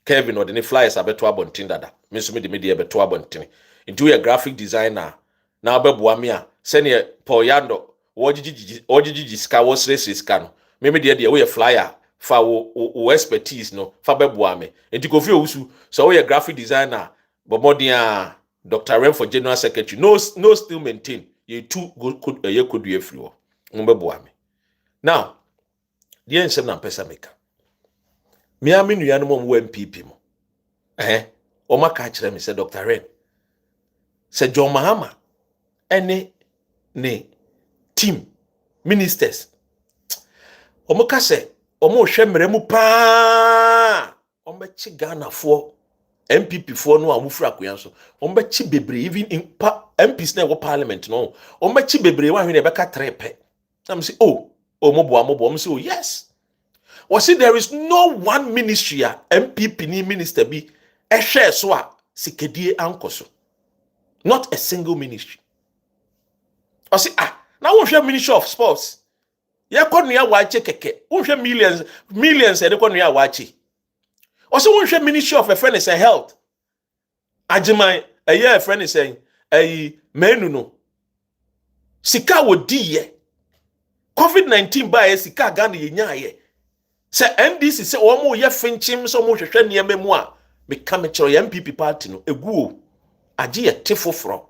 Kevin or the flyers abeto abonten dada me nso me de beto abonten enti we a graphic designer na abeboa me a sene Paul Yando wojiji ska wo sresi ska no me de we flyer fa wo expertise no fa beboa me enti Kofi Owusu so we a graphic designer bomodia Dr. Ren for general secretary no still maintain ye two good ye could be free wo mbeboa me now the ensem na pesa meka me a me nua no mo MPP mo o maka kire me say Dr. Ren say John Mahama ene ne team ministers omoka say omo hwe mremu pa ombechi Ghana for MPP for no amufra akoyan so ombechi bebre even in MPs na wo parliament no ombechi bebre wa hwe beka trepe am say omo say yes or see there is no one ministry a MPP ni minister bi ehwe so a sikedie ankoso not a single ministry or see now we have Ministry of Sports. Ya konua wache keke. We have millions e de konua wache. Also we have Ministry of Affairs and Health. Ajiman a friend is saying menu no. Sika wo di ye. COVID-19 ba ye sika Ghana ye nya ye. Se NDC se o mo ye finchim so mo hwehwe niam mu a me ka me kire MPP party no eguo. Agi ye tefoforo.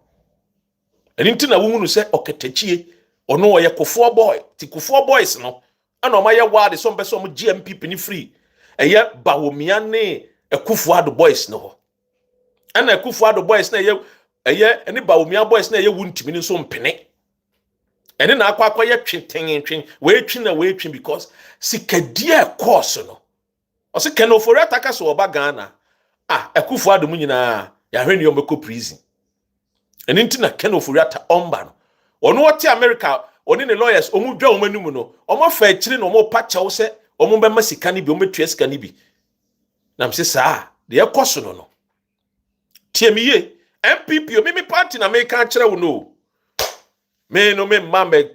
Eni nti na wo hunu se oketachie ono wo ye Otumfuor boy ti Otumfuor boys no ana o ma ye wade so mbe so mo GMPP ni free eye bawomia ne Otumfuor boys no ho ana Otumfuor boys na eye eni bawomia boys na eye wuntimi ni so mpene eni na akwa ye twetwen we twi because sikadie course no o se kenofori ataka so oba Ghana Otumfuor mu nyina ya hwani o meko prison eni nti na kenofori ata omba no ono wote America oni ne lawyers omu dwa omanum no omo fa akiri no omo pa chawo se omo be masika ni bi omo tua sika ni bi na mse saa de ekoso no tie mi ye MPP o mimi party na me ka kire wo no me no me mambe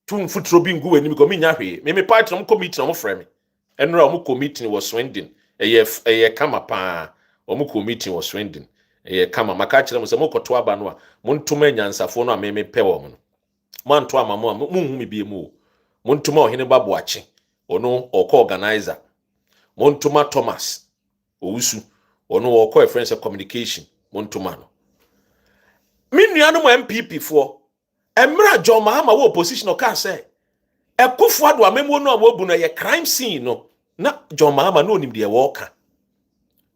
tun futuro bi ngu wani mi ko mi nya hwe mimi party no committee no mo frɛ me enra omo committee was Swindon eye kama pa omo committee was Swindon kama maka kire mo se mo koto aba no a mo ntoma nyansafo no a me pɛ wo mo no manto amamo munhu me biemu montuma ohene baboache ono oko organizer montuma Thomas Owusu ono oko friends of communication montuma no minnuanu mo MPP for emra John Mahama wo opposition o ka say Otumfuor do amemu no a wo bu no ye crime scene no na John Mahama no onim de wo ka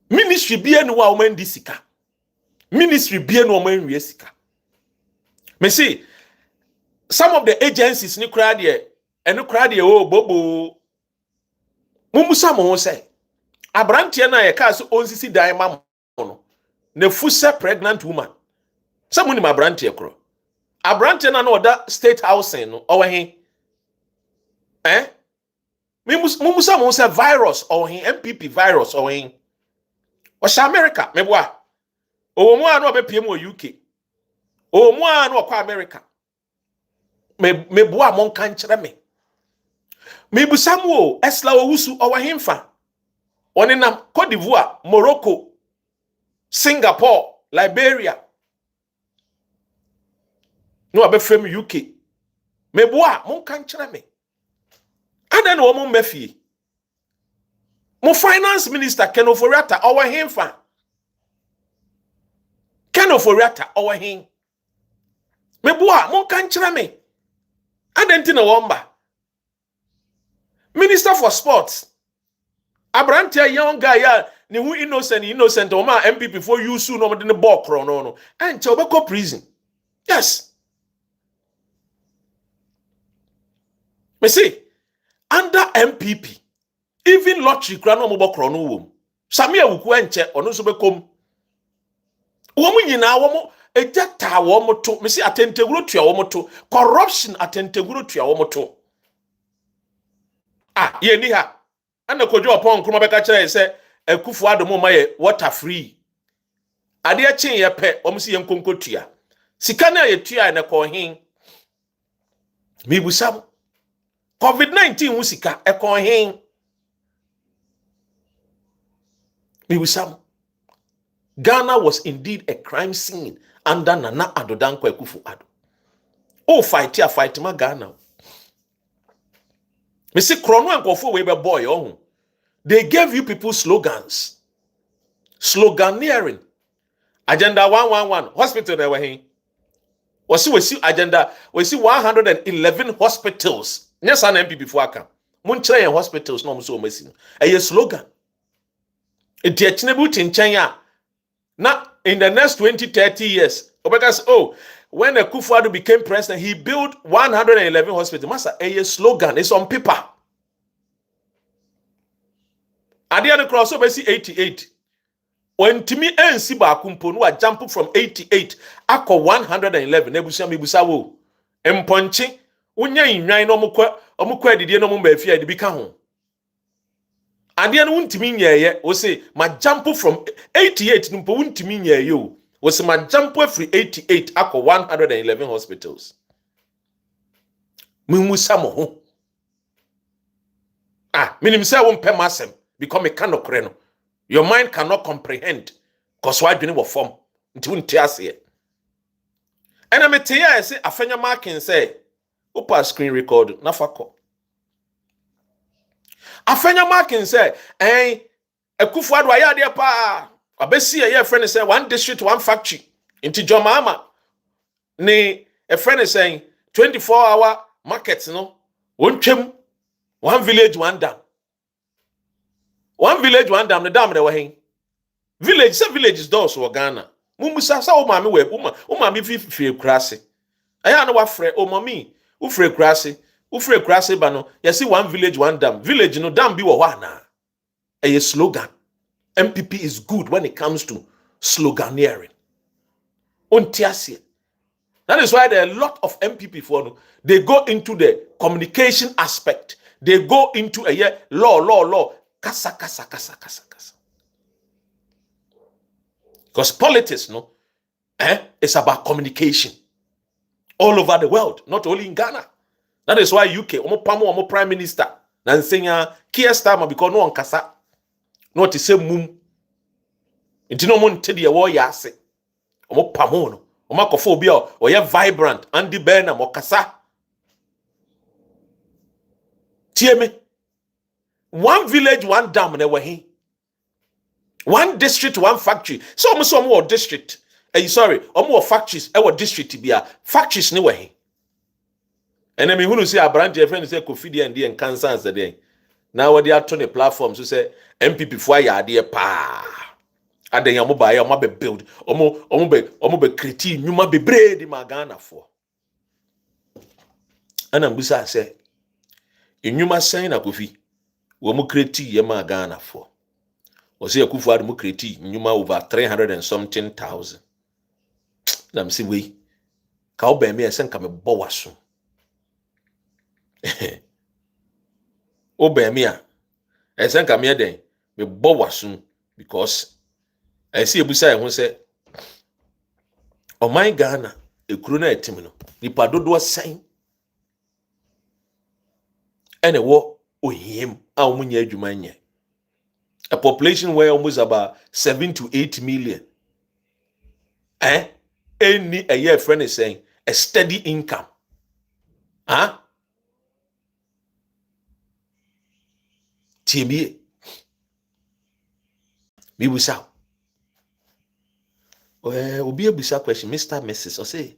ministry bia no wa o man di sika ministry bia no o man wie sika me see some of the agencies ni crowd here and crowd here bobo mumusa mo say abrante na ye ka so onsisi dan ma no na fusa pregnant woman some ni abrante ye kro abrante na oda state housing no owe he mumusa mo say virus owe he MPP virus owe he o sha America meboa o mu anu obepiem o UK o mu anu okwa America me boa mon kan kire me busamu Esla Owusu owa hemfa oni nam Cote d'Ivoire Morocco Singapore Liberia no abefem UK me boa mon kan kire me adan no mo mafie mo finance minister Kenoforiata owa hemfa Otumfuor owa hin. Meboa mon kan kyerɛ me. Adenti na womba. Minister for Sports. Abrantia young guy ya ni who innocent o ma NPP for you soon no the ball kro no. And obeko prison. Yes. Me see under MPP even lottery kra no mo kro no wom. Samia wuku enche ono so bekom. Wo mu nyina wo mo ejata wo mo to. Me see atenteguro tua wo mo to. Corruption atenteguro tua wo mo to. Ye ni ha. Ana kodwo opon kroma beka kire se Otumfuor adom ma ye water free. Ade a chen ye pe o mo si ye nkonkotua. Sika na ye tua na ko hin. Mi busam. COVID-19 wu sika e ko hin. Mi busam. Ghana was indeed a crime scene under Nana Addo Dankwa Akufo-Addo. Oh, fight ma Ghana. Me see krono enkofo we be boy oh. They gave you people slogans. Sloganeering. Agenda 111 hospital there were here. We see agenda we see 111 hospitals. Yes an MPP before aka. Mun kire hospitals no so masi. A slogan. Enti echinebe utinchen ya. Now in the next 20-30 years, because when Otumfuor became president, he built 111 hospitals. Master, a slogan is on paper. At the end of the cross, see 88. When Timi NC Bakumpo no jump from 88 akọ 111. Nebusia mibusawo. Emponchi unya inwan no omukwa didie no mba afia de bika ho. Ade no untimi nyeye wo say ma jump from 88 no po untimi nyeye o. Wo say ma jump free 88 akọ 111 hospitals. Mimusa mo ho. Minim say wo mpem asem become a kind of creno. Your mind cannot comprehend because why do you form until you ase. And I'm tell you say afenya marking say opa screen record na fako. Afenya marking say Otumfuor aya de pa abesi ye friend say one district one factory into Jomama ni a friend saying 24-hour markets no one twem one village one dam. One village, one dam, the dam they were hang. Village, some villages doors were Ghana. Mumusa sa o mami we, o mami fi krasi. Aya no wa fre o mami, u fre krasi ba no. You see one village, one dam. Village no dam bi wo na. A slogan. MPP is good when it comes to sloganeering. Ontiasie. That is why there are a lot of MPP for they go into the communication aspect. They go into a law. Kasa. Because politics, no, it's about communication all over the world, not only in Ghana. That is why UK, omo prime minister, nansenya Keir Starmer because no one kasa, no to say mum. Inti no mon tedi e wo yase. Omo pamo no, omo akofo bia o ye vibrant, Andy Bernard mo kasa. Tie me. One village, one dam, they were here. One district, one factory. So more district. More factories. Our district be a factories no way. And I mean, who say a brand your friend say Kofi and cancer as the day. Now what they are turning platforms to say MPP for ya dear pa. And then you buy or be build or be critique you might be bread in my Ghana for. And I'm bisa say in you must sign a Kofi. We mu kreti ye ma Ghana for. We say Otumfuor mu kreti nyuma over 300 and something thousand. Na me say we ka oba me esen ka me bo waso. Oba me a esen ka me den me bo waso because I see ebusa e ho say my Ghana ekuru na etim no nipa dodo asan ene wo ohim a omunya adwuma nye. A population where almost about 7 to 8 million. Any a year friend is saying a steady income. TMA. We will say. will be a bizarre question, Mr. Mrs. Or say,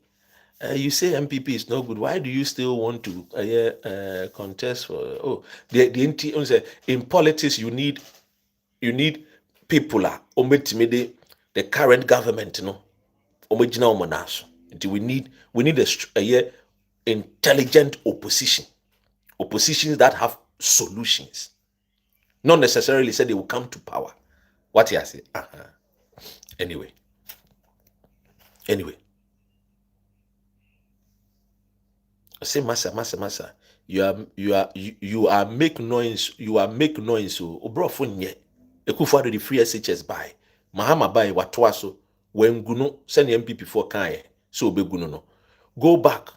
you say MPP is no good. Why do you still want to contest for? Oh, the in politics you need people the current government, no. We need a intelligent oppositions that have solutions, not necessarily say they will come to power. What you say? Anyway, I say, massa. You are make noise. You are make noise. So, bro, funye. Ekufa the free SHS by Mahama by watwaso when guno send the MPP for kaye so be guno no. Go back.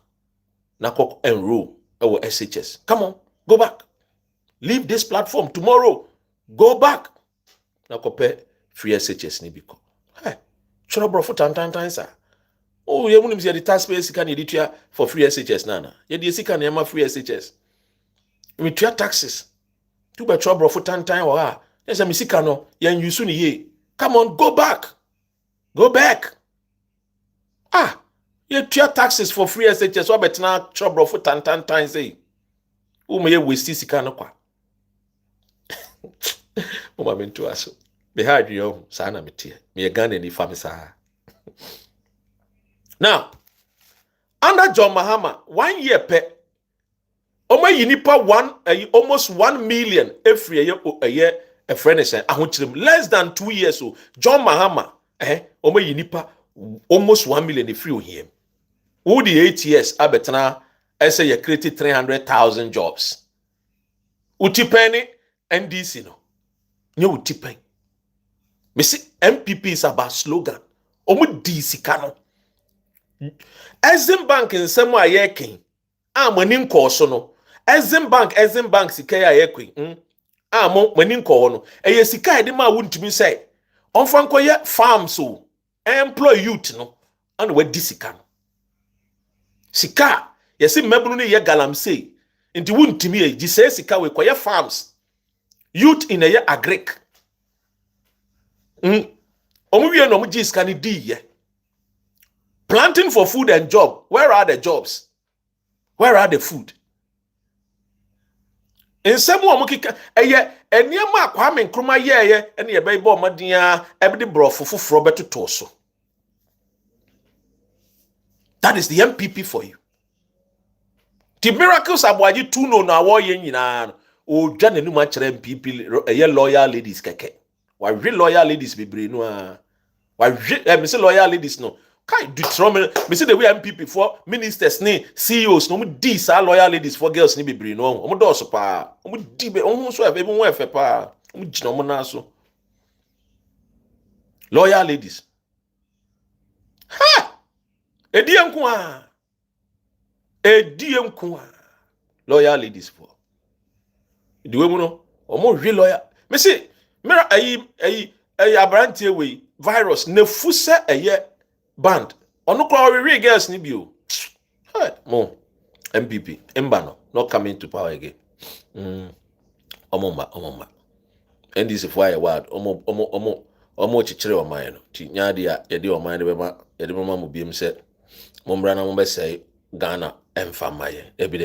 Nakok enroll our SHS. Come on, go back. Leave this platform tomorrow. Go back. Nakope free SHS ni biko. Hey, choro bro for tan sir. Oh, you wouldn't see the taxpayers can edit for free SHS nana. Ye the can yama free SHS. We try taxes. Too bad trouble for tan or yes, I'm no yan you soon ye. Come on, go back. Go back. You try taxes for free SHS. What bet now trouble for tan say. Who may waste this can kwa. Mama mintu aso. Behind you, sana metie. Me a gun in the family sa. Now, under John Mahama, 1 year pe, Oma yinipa almost 1 million every year a friend is less than 2 years. So John Mahama, Oma yinipa almost 1 million if you him. Who the 8 years abetana say you created 300,000 jobs. Utipeni NDC no. Nyo utipeni. Me see NPP is about slogan. Omu DC kano. Exim Bank in some way yekin. Manin ko so no. Exim Bank sika ya yekin. Manin ko no. Eye sika de ma wuntimi say. Onfan ko ye farm so. Employ youth no. And we disika no. Sika yesi mebunu ne ye galamsey. Nti wuntimi e gise sika we ko ye farms. Youth in a ye agric. Omu wie no mu gisika ni di ye. Planting for food and job. Where are the jobs? Where are the food? In some way, eniema Kwame Nkrumah ye ene ye be bo madia ebede brofo fro beto toso. That is the MPP for you. The miracles abwaji tuno na wo ye nyina o dwa nanu ma kire MPP ye loyal ladies keke. Wa real loyal ladies bebre no a. Wa me say loyal ladies no. Kai do trouble. Me see the way MPP for ministers ni CEOs no mu di sa loyal ladies for girls ni bebre no. Omo do so pa. Omo di be omo so e mo efe pa. Omo gina omo na so. Loyal ladies. Ha! Edi enko a. Loyal ladies for. The way mu no omo real loyal. Me see mira ayi abrantie we virus ne fuse eye band onu kwa we girls ni bio mo MPP mbano not coming to power again omoma NDC for a word omo chichire o man no ti nyaade a ye de o man de bema ye de mama mo biem se mo mbra na mo be say Ghana emfa maye ebi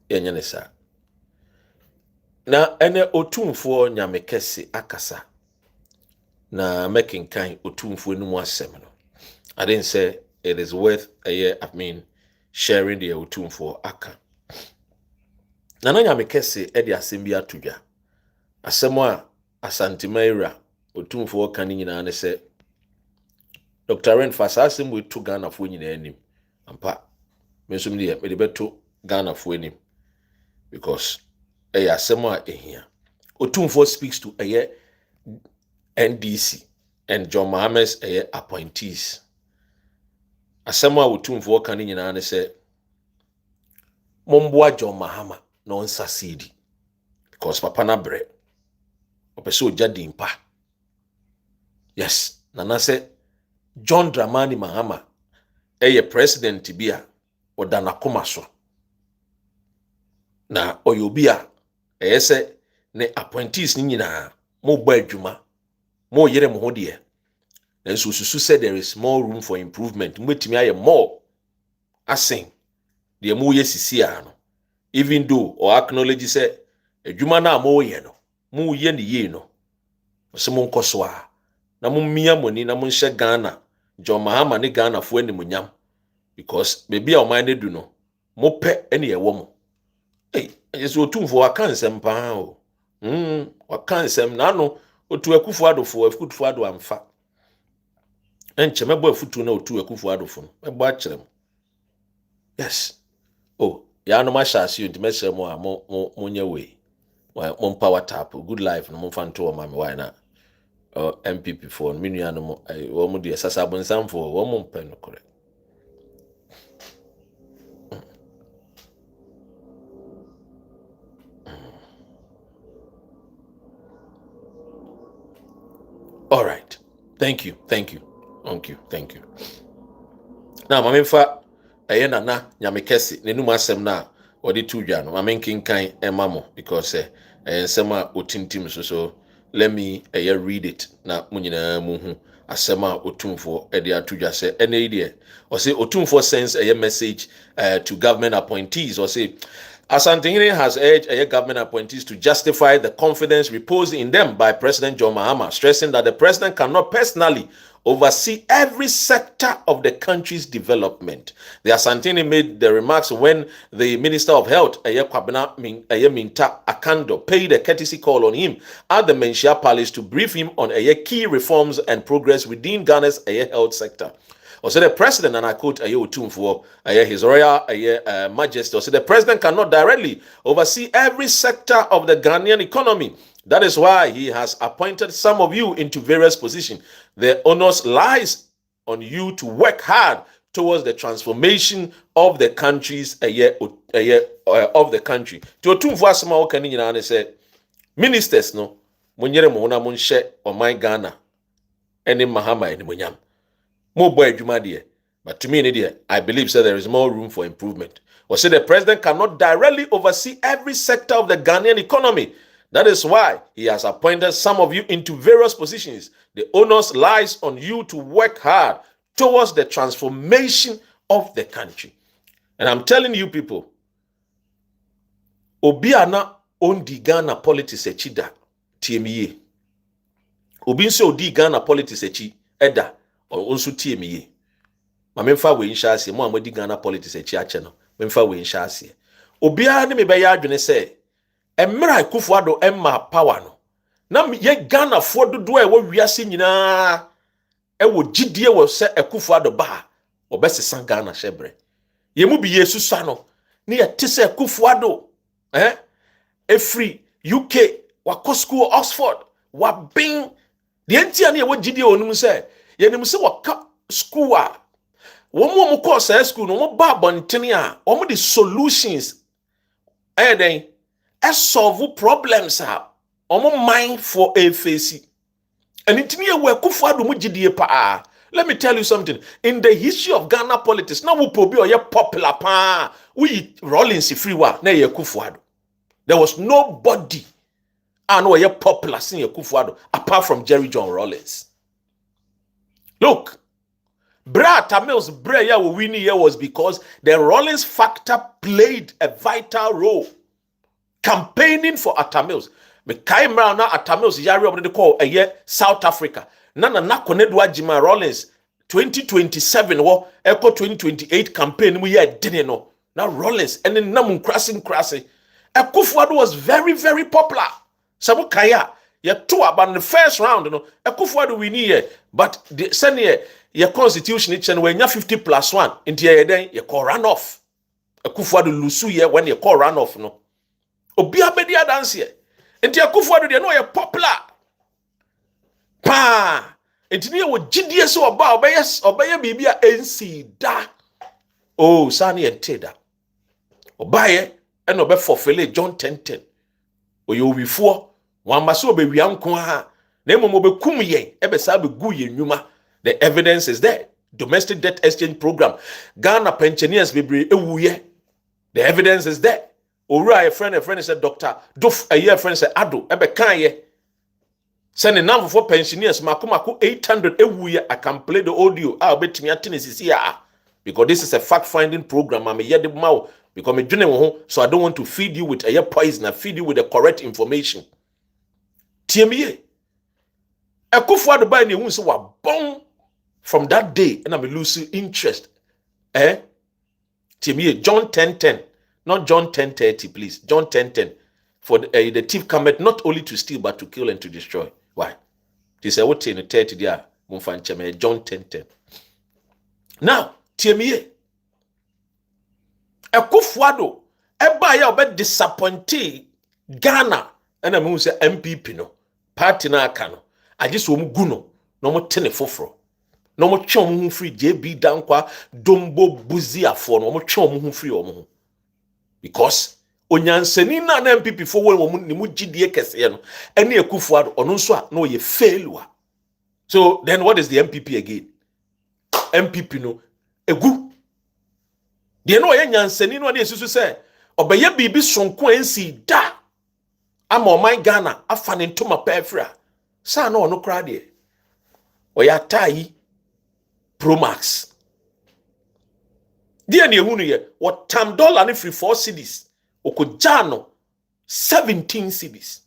ye nyane sa na ene Otumfuor nyamekese akasa na making kind Otumfuor no mo asem no. I didn't say it is worth a year. I mean, sharing the Otumfuor aka. Nana nyamekese edi asembia tuja. Asemwa asantimaira Otumfuor kan nyina ne se Dr. Ren fasasem we to Ghana fo nyina anim. Ampa. Mensum de me de beto Ghana fo anim because asemwa ehia. Otumfuor speaks to a NDC and John Mahama's appointees. Asemwa Otumfuor kan nyina ne se momboa John Mahama no succeed because papa na bre opese ojadi mpa. Yes, nana se John Dramani Mahama president bia odana koma so na oyobia se ne appointees ni nyina mo ba adwuma mo yere mo ho de And so Susu said there is more room for improvement. Mwetimi aye more asing the mu ye sisi ano. Even though or acknowledge say adwuma na mo ye no mu ye ne ye no so mo nkoso a na mo mia moni na mo nhye Ghana John Mahama ne Ghana fo animunyam because baby a o man do no mo pe ene ye wo mo eh yeso Otumfuor aka nsem pa o aka nsem na no otu Akufo ado amfa enche mebo afutu na otu Akufo adofo no mebo a kyerem yes oh ya no ma shase you ntimese mo a mo nya we mo power tap good life no mo fanto o ma me why na NPP for me nua no mo wo mo de sasa bonsam for wo mo mpe no correct. All right, thank you. Now mamemfa nana nyamekesi nenum asem na odi tudwa no mamenkinkan emamo because ensema otintim so let me read it na munyina muhu asema Otumfuor ede atudwa se ene ide or say Otumfuor sends a message to government appointees or say Asantehene has urged government appointees to justify the confidence reposed in them by President John Mahama, stressing that the president cannot personally oversee every sector of the country's development. The Asantehene made the remarks when the Minister of Health, Kwabena Minta Akando, paid a courtesy call on him at the Menchia Palace to brief him on key reforms and progress within Ghana's health sector. Also, the president, and I quote Otumfuor, His Royal Majesty, also the president cannot directly oversee every sector of the Ghanaian economy. That is why he has appointed some of you into various positions. The onus lies on you to work hard towards the transformation of the country's of the country. To Otumfuor asema okani nyina ne say ministers no monyere mo na monhye oman Ghana ene Mahama ene monyam. More boy Jumadi, but to me, I believe there is more room for improvement. Or say the president cannot directly oversee every sector of the Ghanaian economy. That is why he has appointed some of you into various positions. The onus lies on you to work hard towards the transformation of the country. And I'm telling you people, Obiana ondi Ghana politics echida TME. Obinso odi Ghana politics echi eda. Also tie me ye. Ma memfa we nhyase mo amadi Ghana politics echi ache no. Memfa we nhyase. Obia ne me be ya adwene se emra Akufo ado emma power no. Na ye Ghana fo dodo e wo wiase nyina e wo gidie wo se Akufo ado ba obesesa Ghana shebre. Ye mu bi Yesu sa no. Ne ye tese Akufo ado free UK wa school Oxford wa bing de entia ne ye wo gidie onum se yenim se waka school a wo ko say school no mo ba bontene a wo the solutions den solve problems a wo mind for a face and intini e wo Akufo ado mo gidie pa. Let me tell you something. In the history of Ghana politics, now we probably are popular pa we Rollins free wa na ye Akufo ado. There was nobody and we are popular sin Akufo ado apart from Jerry John Rollins. Look, Tamils Brea we winning here was because the Rollins factor played a vital role campaigning for Atamils. Me kaimra na Atamils yari obde de call South Africa. Nana nakonedwa Jima Rollins 2027 wo echo 2028 campaign mu ye dene no. Na Rollins and then namun crossing. Akufo ado was very very popular. Sabu kaya ye two about the first round no Akufo ado win here but the senior your constitution it when you 50+1 into ye then you call run off. Akufo ado lusu here when you call run off no obi abedi dance here into Akufo ado they know you popular pa into ne wo gidie so oba obeye bibia NC da oh sani enteda obaye eno be fulfill John 10:10 oyo wifo wan maso be wiam ko ha na emomo be kum yen e be sa be gu yen nwuma. The evidence is there. Domestic debt exchange program Ghana pensioners be ewuye. The evidence is there. Owura a friend said Dr. Duf a year friend said Ado e be kan ye Send a number for pensioners, Makumako 800 every year. I can play the audio. I'll bet me a tennis here. Because this is a fact-finding program. I'm a year the mouth. Because I'm a general, so I don't want to feed you with a poison. I feed you with the correct information. TME. I could for the buy the ones who are born from that day, and I'm losing interest. TME, John 10:10. Not John 10:30, please. John 10:10. For the thief cometh not only to steal, but to kill and to destroy. Why? This is what in the 30 there. John 10:10. Now, TME. Ekufuado. Eba ya obe disappointed Ghana. And I say NPP no. Party na aka no. Agye wo mu gu no. No mo tene foforo. No mo twe mo free JB Dankwa Dombo Buzi afo no mo twe mo free omo. Because onyansani na NPP fo wo ni mu gidie kese no. Ene Ekufuado ono nso a no ye failure. So then what is the NPP again? NPP no egu. De no ye nyansani no de susu se obeye bibi sonko ensi da. Ama oman Ghana afa ne ntoma pefra. Sa no ono kra de. Oya tai Pro Max. Dia ne ehunu ye, what tam dollar ne free 4 cedis. Okojano 17 cedis.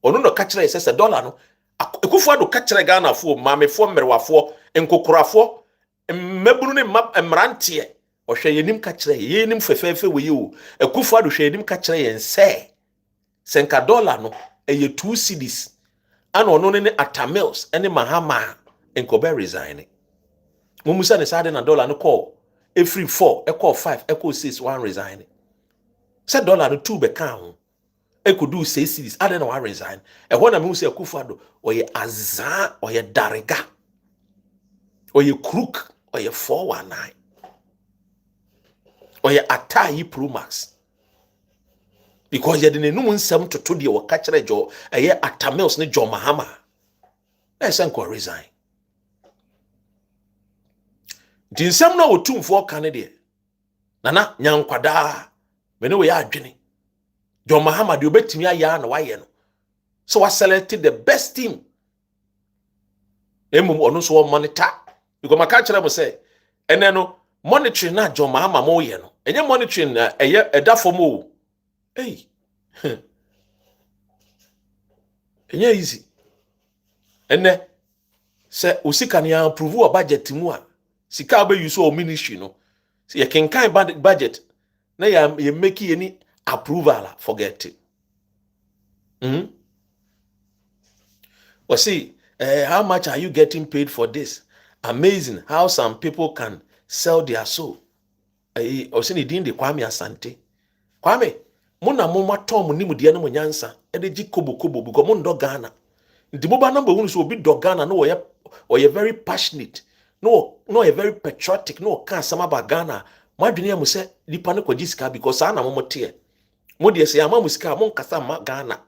Ono no ka kire se dollar no Ekufuado ka kire Ghana fo mamefo mmerwafo enkokorafo mmabunu ne mrantie ohwe yenim ka kire yenim fefefe we yi o Ekufuado hwe yenim ka kire yen senka dollar no eye 2 cedis ana ono ne atamils ene mahama enkobe resign mumusa ne sade na dollar no call every 4 e call 5 e call 6 one resign said dollar no 2 be kan e could do 6 cedis ade na one resign e ho na me say Ekufuado oye azan oye darega oye crook oye 419 oye atai Pro Max. Because you didn't know some to the or catch a jaw, a year at Tamils ne Joe Mahama. Let's resign. Din some no Otumfuor candidate. Nana, Nyan Kwada, when we are Jenny. Joe Mahama, you bet me a yarn, why? So I selected the best team. Emu ono so monitor. Because my catcher will say, and then monitoring na Joe Mahama mo yeno. And you monitoring a da for mo. Hey, yeah, easy. And then, say, Usika ni approve a budget mu a sika be use o ministry no. See, you can kind budget. Na you make any approval, forget it. Well, see, how much are you getting paid for this? Amazing how some people can sell their soul. Osini dindi Kwame Asante. Kwame. Muna moma tom ni mudia no nyansa e de gi kobo because mo ndo Ghana nti mo ba number 1 so obi do Ghana no oye very passionate no oye very patriotic no ka sama ba Ghana mo adwene am se lipa no kwaji sika because ana mo mote mo de se ama musika mo nkasa ma Ghana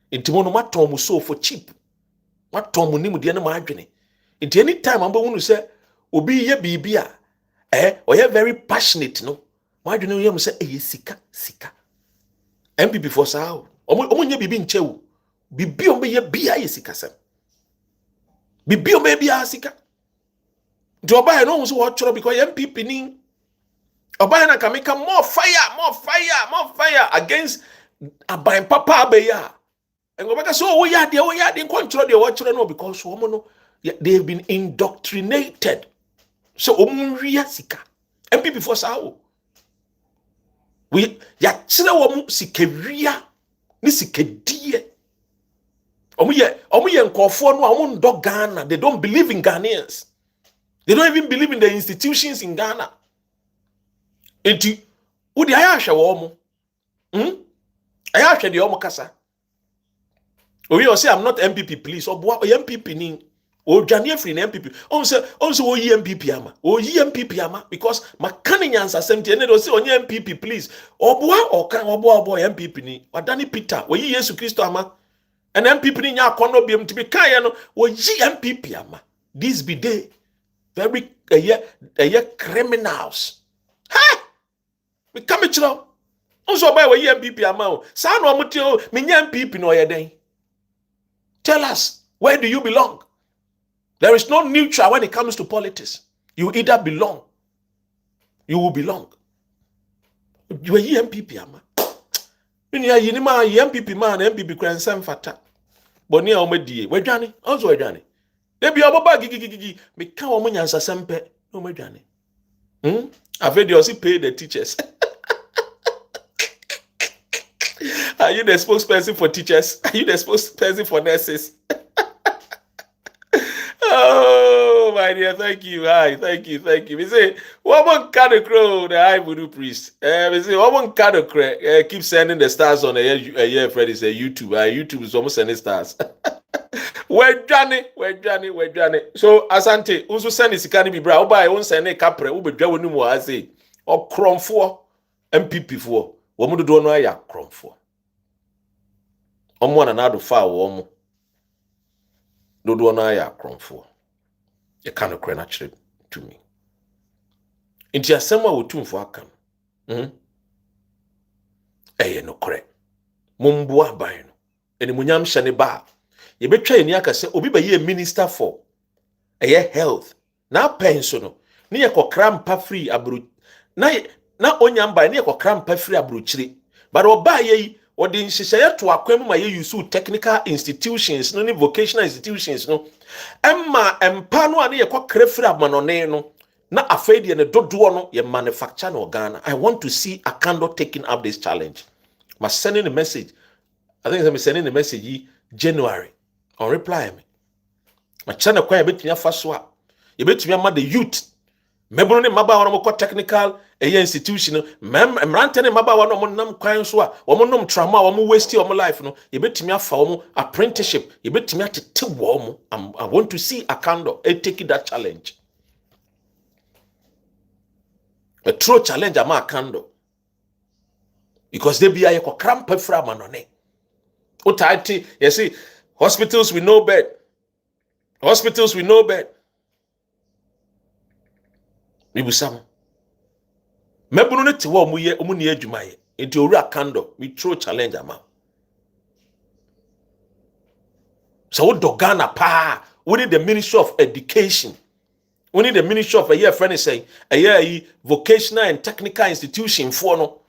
nti mo no matom so for cheap matom ni mudia no ma adwene nti anytime am ba wonu se obi ye bibia oye very passionate no mo adwene yam se sika NPP for sao. Omo nye bibi nchewu. Bibi ombe ye biya ye sika sem. Bibi ombe biya sika. Do obaye no so watchro because NPP ni obaye na kameka more fire against abaye papa abeya. Engo baka so wo ya de control de watchro no because omo no they've been indoctrinated. So omo ria sika. NPP for sao. We ya chire wo mu sikewia ni sikedie omu ye nkofo no omu ndo Ghana. They don't believe in Ghanaians. They don't even believe in the institutions in Ghana. Enti udi ayahwe wo mu ayahwe de wo mu kasa owi say I'm not MPP please obo MPP ni o dwane free na MPP onse o yi MPP ama because makani nyansa semti ne do say onye MPP please obo MPP ni wadani Peter o yi Yesu Kristo ama and MPP ni nya akono biem tibi kan ye no o yi MPP ama. This be they very criminals ha we come chiro onse obo o yi MPP ama o sa no omuti o me nya MPP no ye den. Tell us Where do you belong? There is no neutral when it comes to politics. You either belong, you will belong. You are NPP, ama. You are NPP man, NPP kran sem fata. Boni a omedie, wedwane, also wedwane. Debi oboba gigi, me ka omo nyansa sempe, no wedwane. I've heard you also pay the teachers. Are you the spokesperson for teachers? Are you the spokesperson for nurses? Oh, my dear, thank you. Hi, thank you. We say, woman can't crow the high voodoo priest. We say, woman can't keep sending the stars on a year, Freddy say YouTube. YouTube is almost sending stars. We're Johnny. So, Asante, also send his candy bra, by own send a capre, who be drawing him, I say, or crom for MPP for. Woman do know ya crom for. One another foul woman. No do know ya crom for. You can't cry naturally to me. Inti asema Otumfuor akam. No correct. Mumbu aban no. Eni munyam hyane ba. Ye betwa eni aka se obi ba ye minister for health. Na penso no. Ne ye kokra mpa free abru. Na onyam ba ne ye kokra mpa free abruchiri. But oba ye odi nhyehyeye to akwam ma ye use technical institutions no ne vocational institutions no. Emma empano ane ye kokra free amanone no. Na afraid ye ne dodo no ye manufacture no Ghana. I want to see Akando taking up this challenge. Ma sending a message. I think I'm sending a message January. On reply me. Ma channel kwa ye betumi afa so a. Ye betumi ama the youth. Mebro ne maba wono ko technical institution mrante ne maba wono mo nam kwan so a wo mo nom trauma wo mo waste wo mo life no ye betumi afa wo mo apprenticeship ye betumi atete wo mo. I want to see Akando take that challenge. A true challenge ama Akando. Because they be a kokrampa fra manone. Utati, you see, hospitals with no bed. Mibusam. Mebunu ne te wo muye omuni adwumaye. Enti owura Akando, we true challenge ama. So Ghana pa, we need the Ministry of Education. We need the Ministry of friend saying, vocational and technical institution for no.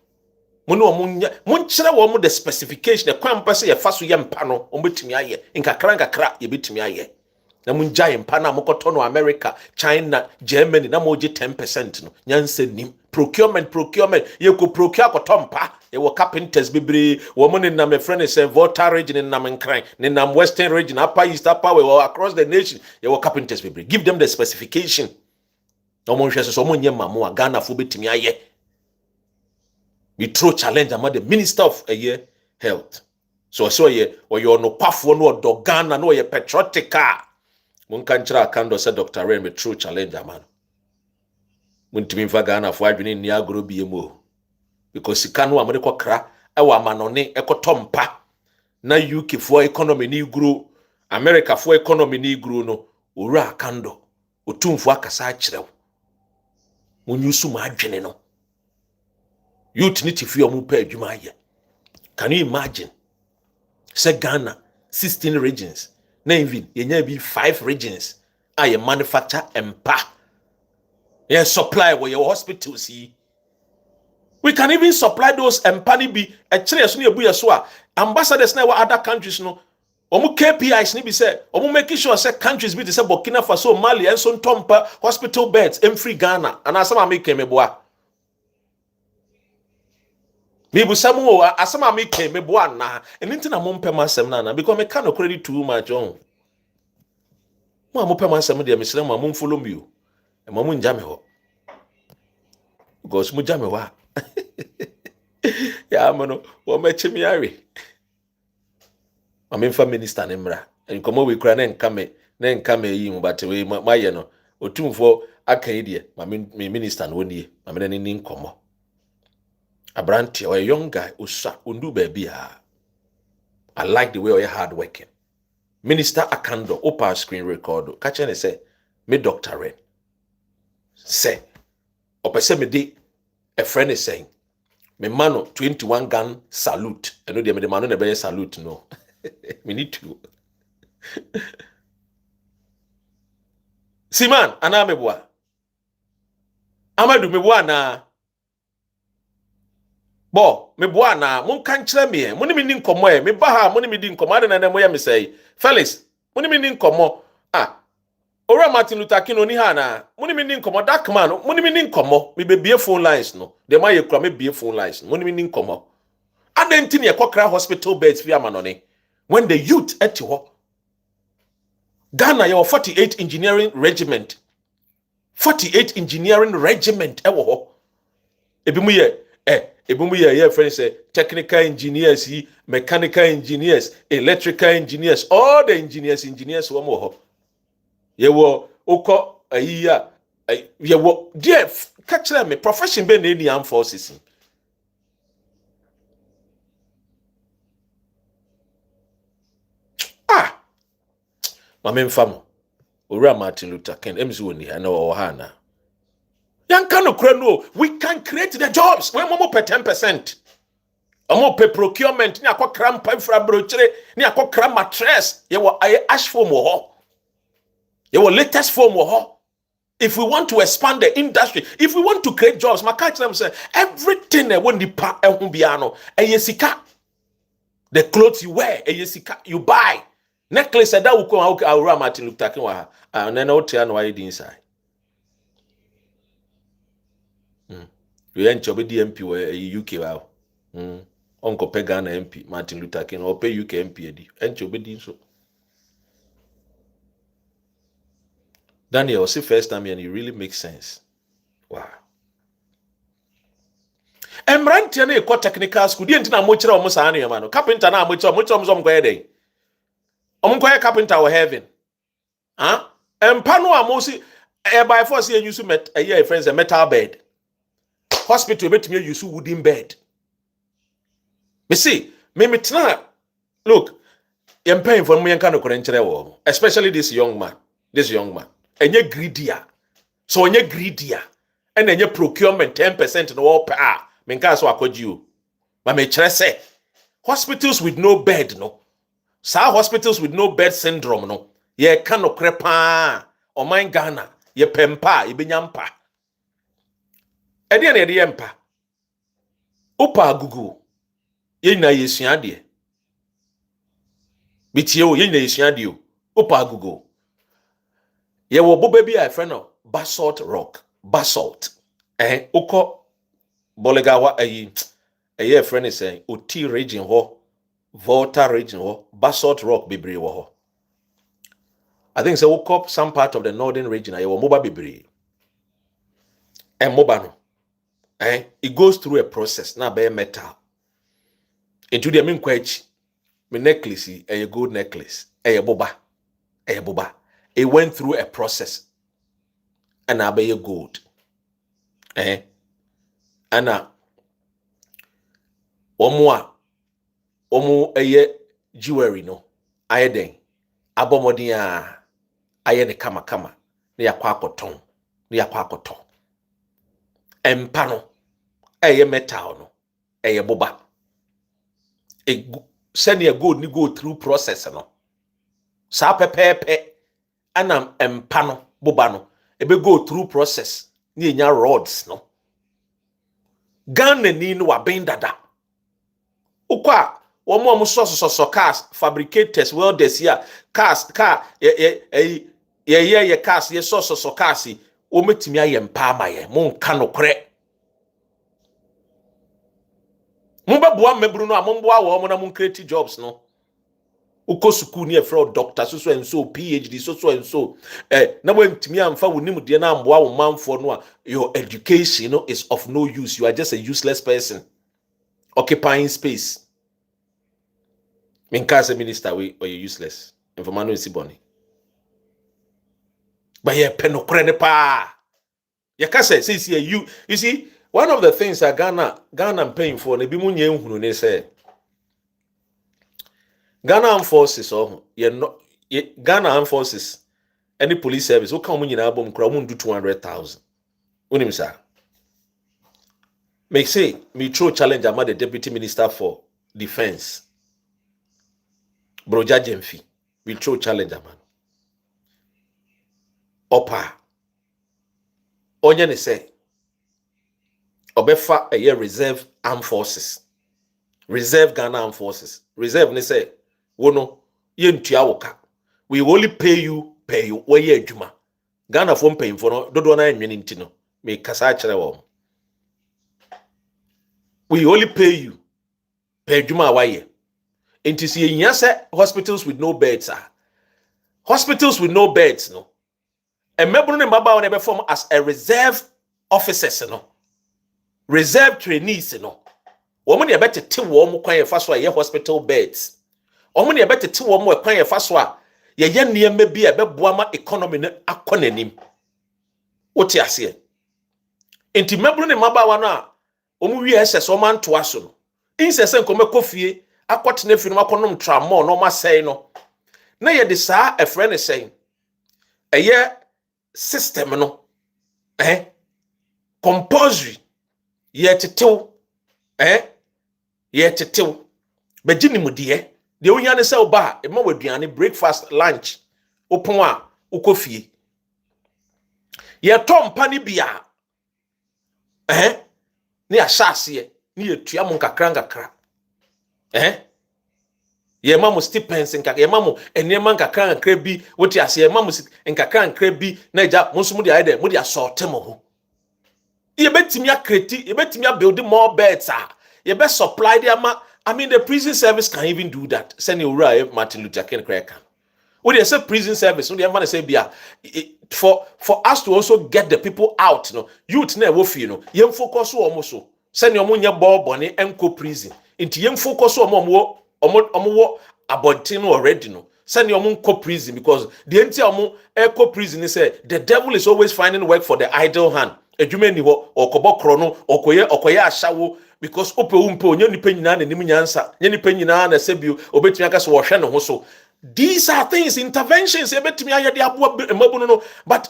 Munchira wo the specification, the kwampa se ye faso ye mpa no, ombetumi aye. Nkakra ye betumi aye. Na munja ye mpa na mokoto no America, China, Germany na moje 10% no. Nyanse nim. Procurement ye ko procure ko tompa. Ye wo carpenters bebre, wo mo ne na me friend say Volta region in nam nkran, ne nam western region, upper east, upper we across the nation. Ye wo carpenters bebre. Give them the specification. No mo hwese so mo nyema mo Ghana fo betumi aye. We throw challenge among the Minister of Health. So ye or you no pafo no Ghana no ye patriotica. Munkanchra Akando said Dr. Ray me true challenge man. Muntimi fa Ghana fo adwene ni agro biemo. Because sika no amane kokra e wa manone ekotompa. Na UK for economy ni grow, America for economy ni grow no. Owura Akando Otumfuor akasa akyerɛw. Munyusu ma adwene no. Youth need to feel more pay adwuma. Can you imagine? Say Ghana, 16 regions. Na even you be 5 regions. I manufacture empa. You supply where your hospitals see. We can even supply those empani be a chance near Buyaswa. Ambassadors now other countries no. Omu KPIs ni be say, omu making sure say countries be the say Burkina Faso, Mali, and so tompa hospital beds in free Ghana. And as some make meboa. Mibusamu asama make meboa na. And into na mumpe masem na because me can't credit too much on. Mo mumpe masem dia misle mo mum follow me o. E mo mun jame ho. Because mu jame wa. Ya mano, wo mechi mi are. I'm in minister nemra. And come we kra na nka me yi mu but we maye no. Otumfuor akan die, ma me minister no nie. Ma me ne ni nkomo. Abranti or a young guy usa undu baby ha. I like the way you're hard working. Minister Akando, open screen record. Catch and say, me Dr. Ren. Say, opese me di, a friend is saying, me mano 21 gun salute. I know the man no be salute no. Me need to. Siman ana meboa Amadu meboa na bo meboa na mon kan kire me mo ni me ni nkomo e me ba ha mo ni me di nkomo ade na mo ya me sei Felix mo ni me ni nkomo Ora Martin Luther King oni ha na mo ni me ni nkomo dark man mo ni me ni nkomo me be bie phone lines no de ma ye kura me bie phone lines mo ni me ni nkomo adenti ne ekokra hospital beds fi amanone when the youth at ho Ghana your 48 engineering regiment 48 engineering regiment ewo ho ebimu ye friend say technical engineers mechanical engineers electrical engineers all the engineers wo mo ho ye wo ukọ ayiya ye wo dear catch me profession be na any armed forces mama mfamo owura Martin Luther King emzi woni ha na wo ha na yanka no kura no we can create the jobs when mo pay 10% omo pay procurement ni akokra mpa fra brochire ni akokra mattress ye wo ash foam wo ho ye wo latest foam wo ho. If we want to expand the industry, if we want to create jobs, my catch them say everything that when the pa ehumbiano eyesika, the clothes you wear eyesika you buy necklace that will come out Aura Martin Luther King wa and then out here no why inside. You ain't job DMP we UK wow. Uncle Pegana MP Martin Luther King or pay UK MP di ain't job di so. Daniel, see first time and it really makes sense. Wow. Emrantia na ekọ technical school die ntina mo kire o mo saa na yama no carpenter na mo kire mo go yede o mo carpenter wo heaven empa no amosi by force you use met a friends a metal bed hospital betimi use wooden bed me see me tena look empa info mo yanka no kore nkire wo especially this young man enye greedier so enye greedier and enye procurement 10% no wo pa menka so akwaji o ma me kire say hospitals with no bed no sa hospitals with no bed syndrome no ye ka no krepa o man Ghana ye pempa ye benyampa ede na ede ye mpa opa gugu ye na yesua de bitie o ye na yesua de o opa gugu ye wo boba bi a friend no basalt rock basalt ukọ Bolegawa a friend is saying Oti region ho Volta region ho basalt rock bebre wo ho. I think so woke up some part of the northern region I wo moba bebre. And moba no it goes through a process na be metal. Into the mean kwachi me necklace a gold necklace a boba. It went through a process and I be gold. Ana omo eye jewelry no aye den abomodin aye ne kama na yakwa akoton empa no eye metal no eye boba send your gold ni go through process no sa pepepe ana empa no boba no ebe go through process ni enya rods no Ghana ni no wabendada ukwa womo so cars fabricators welders here cars car ye cars ye so cars wo metimi aye mpa amaye mo nka no kre mo beboa mebru no amomboa wo na mo create jobs no uko school ni efro doctor so and so PhD so and so na wantimi amfa wonim de na amboa wo manfo no your education is of no use. You are just a useless person occupying space. Minka minister we or you useless informano isi boni but ye penokre ne pa ye ka say you see one of the things that Ghana paying for na bi mu nye nhunu ne say Ghana Armed Forces Ghana Armed Forces any police service o kan mu nyina abom kra mu ndu 200,000 unim sa make say me throw challenge am the deputy minister for defense Broja Jemfi we throw challenge man. Opa. Onye ne say. Obefa a year reserve armed forces. Reserve Ghana armed forces. Reserve ne say. Wono. Yentua woka. We only pay you. Where ye juma. Ghana phone paying for no. Dodo na enwene ntino. Me kasa chere wo. We only pay you. Pay juma waye. Inti si yen say hospitals with no beds are. Hospitals with no beds no. And mebunu ne maba wona be form as a reserve officers no. Reserve trainees no. Woman ye betete wo mo kwan ye fa so a ye hospital beds. Woman ye betete wo mo kwan ye fa so a ye ye niam bi e beboa ma economy ne akonanim. Wote ase. Inti mebunu ne maba wa no a omu wi SS o man to aso no. Insese nkome kofie akotene fi no makonom tramol no ma sei no. Na ye de saa a friend is saying eye system no compulsory ye tetew ye tetew begini mu de onya ne se oba e ma waduane breakfast lunch opon a ukofie ye tompa ni bia ne ahase ne ye tua mu nkakra ye mamu stipends nkakra ye mamu enema nkakra bi woti ase ye mamu nkakra bi na eja monso mu de ayde mu de assortem ho ye betimi akreti ye betimi build more beds ye be supply the ama. I mean the prison service can even do that. Send you right Martin Luther King can. When they say prison service, when they want to say bia for us to also get the people out, no youth na wo fi no yem focus o so send your munya ball boni enko prison into yem focus o mo abontin already no send your munko prison because the entire eco prison is say the devil is always finding work for the idle hand edwuma ni ho okobo kro no okoye ashawo because opewumpe onye nipa nyina na nim nyansa nye nipa nyina na sebio obetumi aka so wo hwe ne ho so. These are things, interventions ebetumi ayede abo emabunu no, but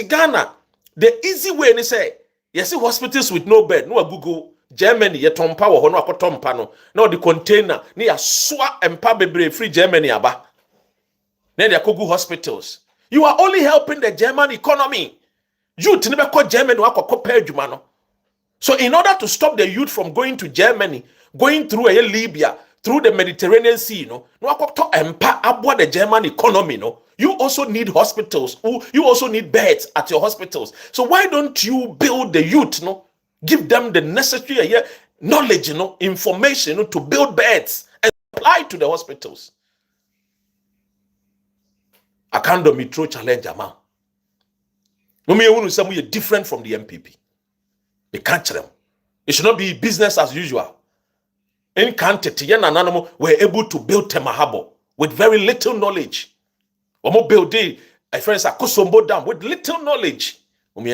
Ghana the easy way ni say you see hospitals with no bed no Google Germany ye tompa wo ho no akotompa no na the container ni ya soa empa bebre free Germany aba na they Google hospitals. You are only helping the German economy. Youth ni be call Germany akokopa adwuma no. So in order to stop the youth from going to Germany, going through Libya, through the Mediterranean Sea, no empa abo the German economy, no. You also need hospitals. You also need beds at your hospitals. So why don't you build the youth, no? Give them the necessary knowledge, information to build beds and apply to the hospitals. I can't do me through challenge amount. We are different from the NPP. They can't tell them. It should not be business as usual. In Kantete, we're able to build Temahabo with very little knowledge. Omo build a friends are Kosombo Dam with little knowledge. Me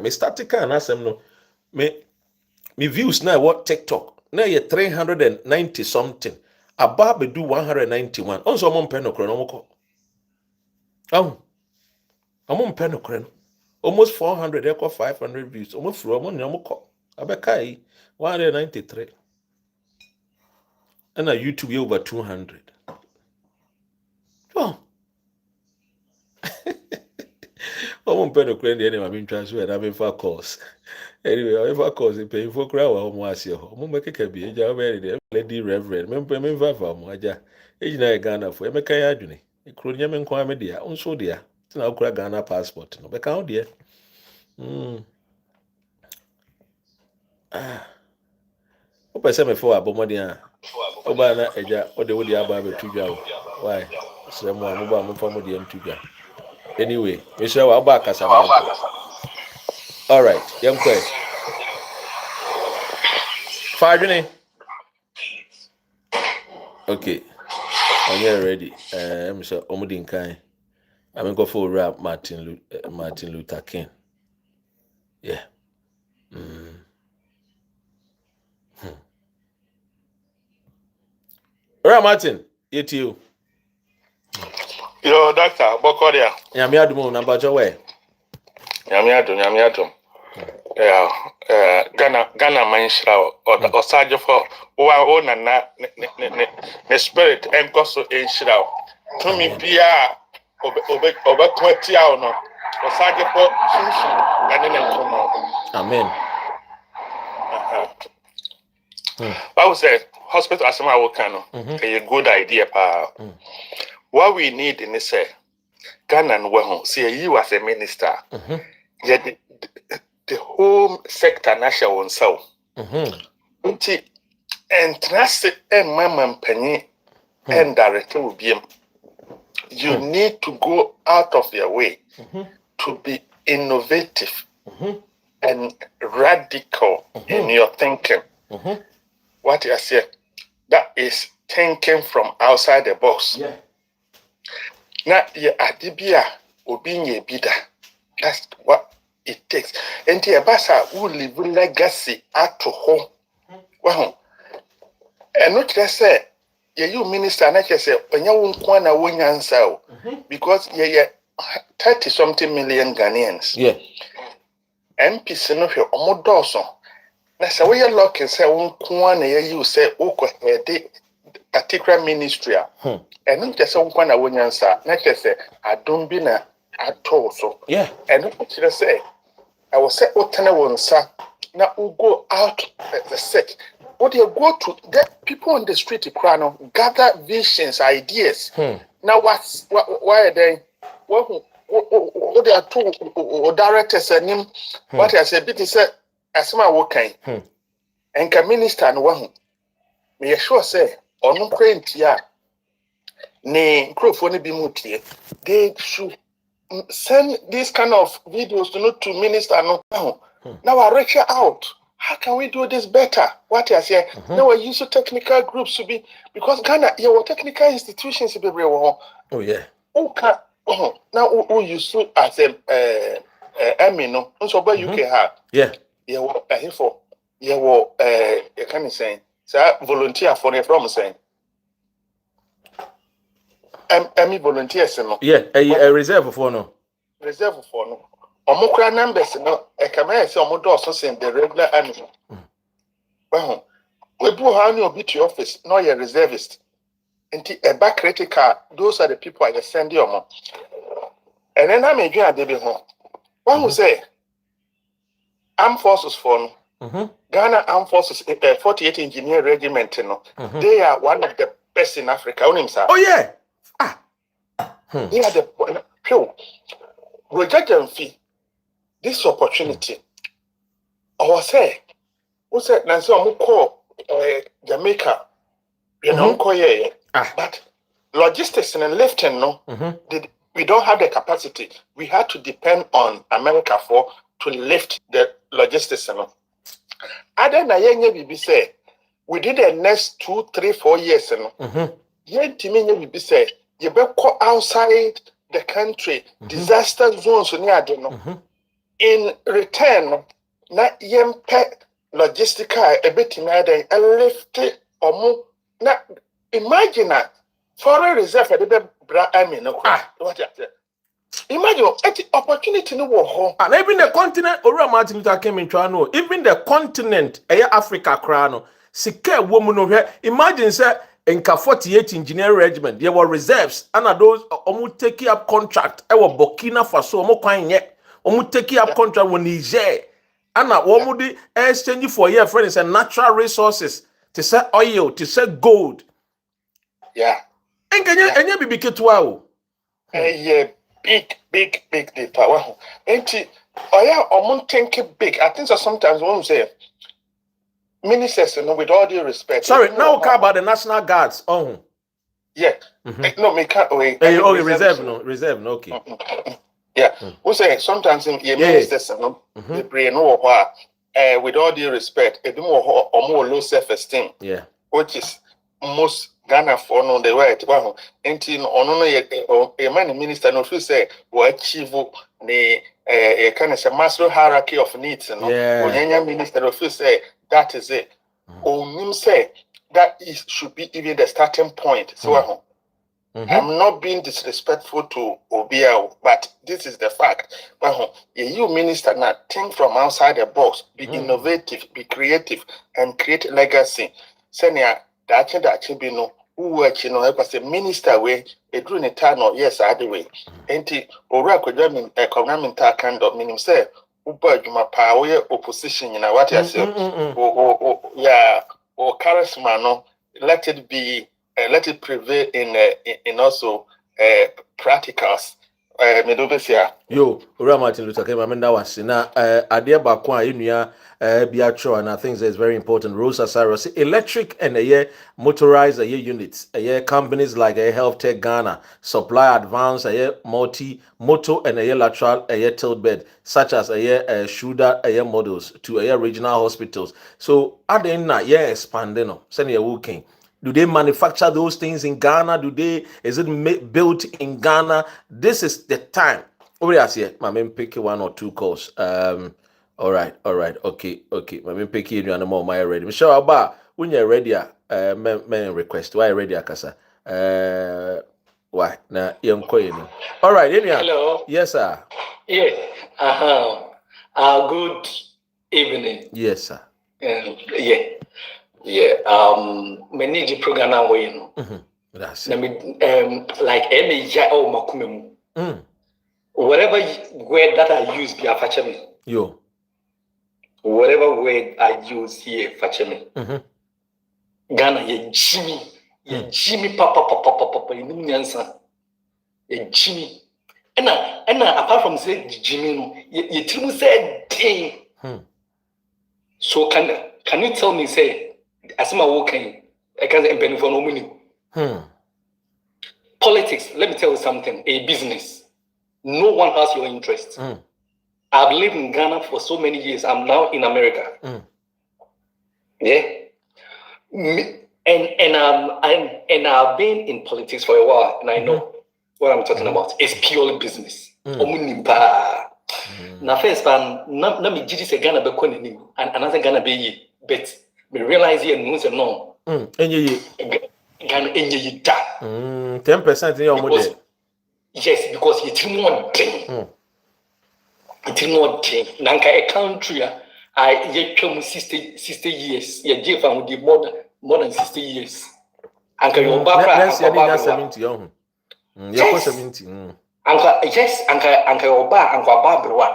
start to can ask them no. Me views now what TikTok. Now you 390 something. Above do 191. Also I'm pen no krono. I'm pen no krono. Almost 400, echo 500 views. Almost from one yamoko. Abekai 193. And a YouTube over 200. Oh. I won't pay no credit anyway. I've been transferred. I'm in for course. Anyway, I'm in for course. I'm paying for crowd. I'm watching. I'm make a be. I'm very lady reverend. I'm paying for Maja. Age na Ghana for. I'm a kaya aduni. Including them in Kwame dia. Unso dia. Tina ukura Ghana passport. No, be count dia. Opa se me for abomodia. Oba na eja. Ode wodi aba be tudwa. Why? So mo amuba mo fa mo dia tudwa. Anyway, Michelle, I'll back us. All right, young boy. 5 minutes. Okay, I'm here ready. I'm sure Omudin Kai. I'm going to go for rap Martin Luther King. Yeah. All right, Martin. It's you. Yo, doctor, Bokodia. Yamiadumo number Joe. Yamiatum. Ghana manshra or Sajo for own and the spirit and also in shroud. To me, Pia over 20 hours no. Or Sajo for and then come out. Amen. I would say hospital as my work a good idea. What we need in this Ghana and well, see you as a minister. Yet the whole sector national on so. And trust and mama penny and director will be. You need to go out of your way to be innovative and radical in your thinking. What you say, that is thinking from outside the box. Yeah. Now, your adibia obinye bida. That's what it takes. And the Abasa will leave legacy at home. Well, and not just say, you minister, and I just say, when you won't want to win answer because you 30-something million Ghanaians. Yeah. MPs no here, or Dawson. Now, so we are lucky, say, one you say, okay, particular ministry. And not just one win answer. Not just say, I don't be at all. So, yeah. And what should I say? I will say, what can I want, sir? Now we go out the set. What you go to get people on the street to gather visions, ideas. Now why are they? What they are two directors and him? What I said, bit is as my working. And can minister and one. Me sure say or no print ya. Ne microphone be mutie. They should send this kind of videos to minister no. Now I reach out. How can we do this better? What I say? Now I use technical groups to be because Ghana, your technical institutions to be real. Oh yeah. Okay. Now who use as a no. So by UK have. Yeah. Yeah. What here for? Yeah. What can you say? So volunteer for the from saying. Volunteers no. Yeah. A reserve for no. Reserve for no. Omokra numbers no ekama say omodo also send the regular animal. Well, we do how you be to office, no your reservist. Until a back critical, those are the people I just send you. And then I may join the home. One who say armed forces for Ghana Armed Forces 48 Engineer Regiment, they are one of the best in Africa. Oh yeah. They are the pure. We judge and fee. This opportunity, or say, who said Nancy call Jamaica, but logistics and lifting, we don't have the capacity. We had to depend on America to lift the logistics. Other than that, say within the next 2, 3, 4 years, we say you better go outside the country, disaster zones, in return, na yempe logistical a bit in and lift it or more. Now, imagine foreign reserve at the what imagine opportunity no war. And even the continent, or Martin came in Trano, even the continent, Africa crown, Sika woman over here. Imagine, sir, in 48 Engineer Regiment, there were reserves, and those almost taking up contract, Burkina Faso, more coin yet. Take up contract with Niger. And what would exchange for your friends and natural resources to sell oil, to sell gold. Yeah. And can you be big wow? Yeah, big data. Wow. Ain't it? Oh yeah, I'm thinking big. I think so sometimes one say ministers, with all due respect. Sorry, now we about the National Guards. Oh. Yeah. No, me can't wait. Reserve, no, okay. Yeah, we say sometimes in ministers, the brain with all due respect, a more low self-esteem. Yeah, which is most Ghana for no the right. Wow, until a man minister no feel say we achieve the kind of master hierarchy of needs. Yeah, minister no feel say that is it. Say that should be even the starting point. So I'm not being disrespectful to Obiao, but this is the fact. You minister now think from outside the box, be innovative, be creative, and create legacy. Senia, that be no who work, as a minister way, a doing a turn or yes, I do way. Enti ora kodwa economic kind of meaning say uba juma power opposition what I say yeah or charisma no let it be let it prevail in also practicals yo ora Martin Luther King amenda wase na ade ba ko a enua biatro and I think it's very important. Rosa Cyrus electric and motorized units companies like Health Tech Ghana supply advanced motor and lateral tilt bed such as Shuda models to regional hospitals. So aden na expanding no send working. Do they manufacture those things in Ghana? Is it built in Ghana? This is the time. Over here, my man pick one or two calls. All right, okay. My man pick you and more my ready. Michelle Abba, when you're ready, man request. Why ready, Akasa? Why? Na young koyeni. All right, hello. Yes, sir. Yes. Good evening. Yes, sir. Many the program now way no. That's it. Like any makumemu. Whatever word that I use be a fache me. Yo. Whatever word I use here fache me. Ghana ye Jimmy papa you know answer. Ye Jimmy. And apart from say Jimmy no, ye trimu say ding. So can you tell me say as my working I can't say for no money. Politics, let me tell you something, a business. No one has your interest. I've lived in Ghana for so many years. I'm now in America. Yeah. And I've been in politics for a while, and I know what I'm talking about. It's purely business. Now first na me gidi say Ghana be kɔ n'anim and another Ghana be yi, but me realize here no say no. Ghana enye yi da. 10% in your model. Yes, because it's more thing. It's more thing. Nanka a country I ye come 60 years. Ye give am the more than 60 years. Anka your background 70 young. Yes. 70. Yes, anka your back anka babrewa.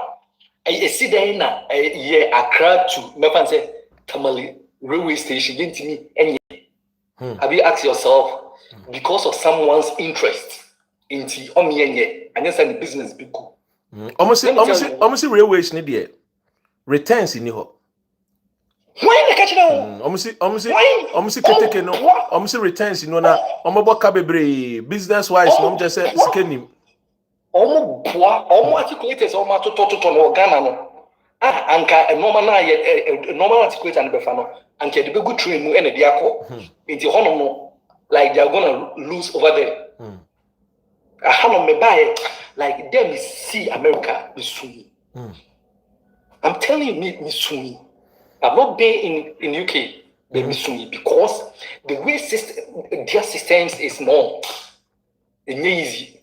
I see there na ye Accra to me say Tamale railway station yentimi enye. Have you asked yourself because of someone's interest into omienye and yes the business be cool. Almost railways need there. Returns in here. Why na catch now? Almost keteke no. Almost returns in na omoboka bebre business wise no just say sikenim. Omo articulators omo to no Ghana no. Anka normal articulator and befa no. Anka the good train mu and the akọ. Into hono no like they are gonna lose over there. Like them see America me. I'm telling you, me soon. I've not been in UK, but me soon because the way their systems is more easy.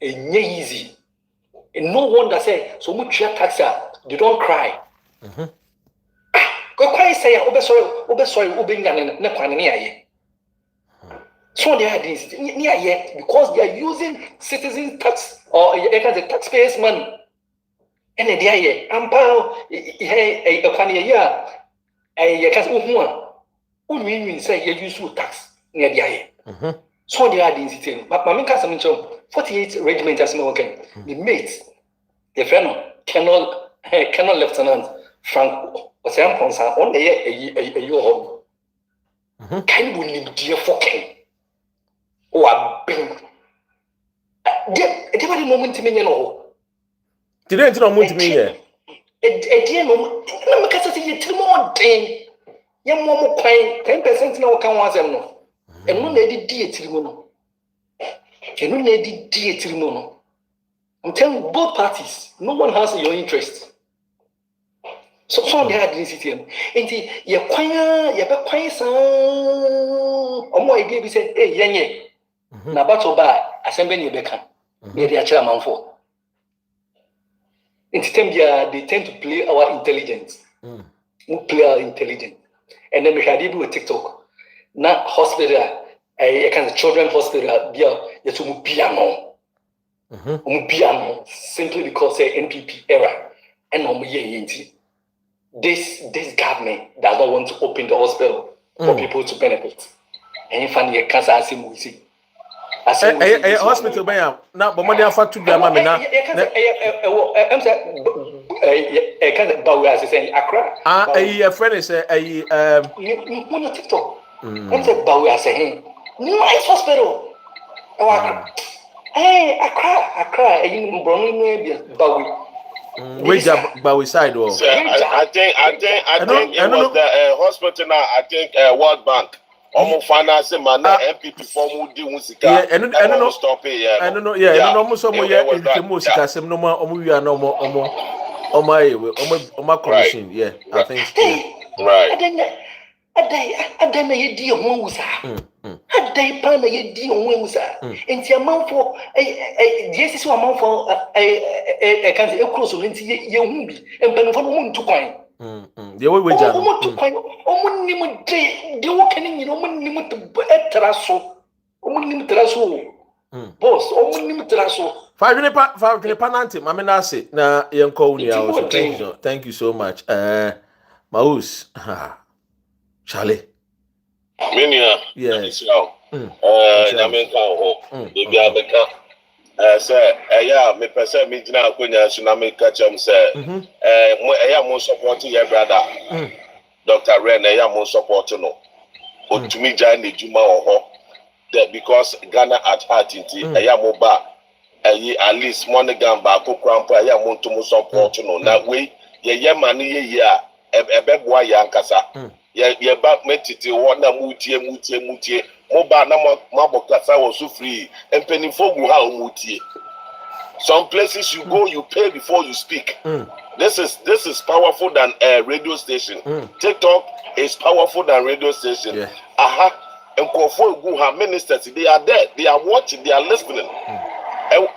Easy. And no wonder say so much tax they don't cry. Go cry say sorry, so they are this because they are using citizen tax or the taxpayers' money. And they are here. I'm bound. A say you use tax near the eye. So they are this thing. But my main 48 regiment as my working. The mate, the friend, Colonel Lieutenant Frank was on the year. Can we need dear fucking? Oh, I've been. There was a moment to me, you know. Didn't know to me here. A dear moment. Let me catch you 2 more thing. Young mom crying 10% now can was no. And no lady dear Trimono. And no lady dear Trimono. I'm telling both parties, no one has your interest. So they had this thing. And you're quiet, you're quiet, son. Or more, I gave you say, hey, yeah. Na bato ba asembe ni beka. They are chairman for. In system they tend to play our intelligence. We play our intelligence. And then we had even with TikTok. Now hospital, I can children hospital be to piano. Piano simply because NPP era and this government does not want to open the hospital for people to benefit. And finally, a cancer see. Hospital baya na bomode afa to bia ma me na can ba we as say Accra a friend is no TikTok say ba we as say nice hospital Accra Accra you bro no be ba we we ba we side o I think it was the hospital now. I think World Bank finance man NPP form di musika no stop it no no mo so mo ye musika sem no mo wi na omo commission I think right adai ye di ho wusa adai pa na ye di ho wusa enti amanfo Jesus wa amanfo kan se ekroso enti ye hu bi empanfo no mu ntukwan they we jam omunnim de wo kan nyina omunnim traso omunnim traso boss omunnim traso fa pa nante mame na ase na yenko uni also thank you so much Maus Charlie Minia yes Nyamenka ho ebi abeka say me person me gina akonya so na me catch am say mo support your brother Dr. Ren mo support no otumi ja na ejuma ho because Ghana at heart inti mo ba at least money gamba akokrampo mo ntomo support no na we ye man ye a ebeboa ya nkasa ye ba metiti wo na mutie mo ba na mabokasa wo so free empenifo gu ha mutie. Some places you go, you pay before you speak. This is powerful than a radio station. TikTok is powerful than radio station. Yeah. And ministers, they are there, they are watching, they are listening.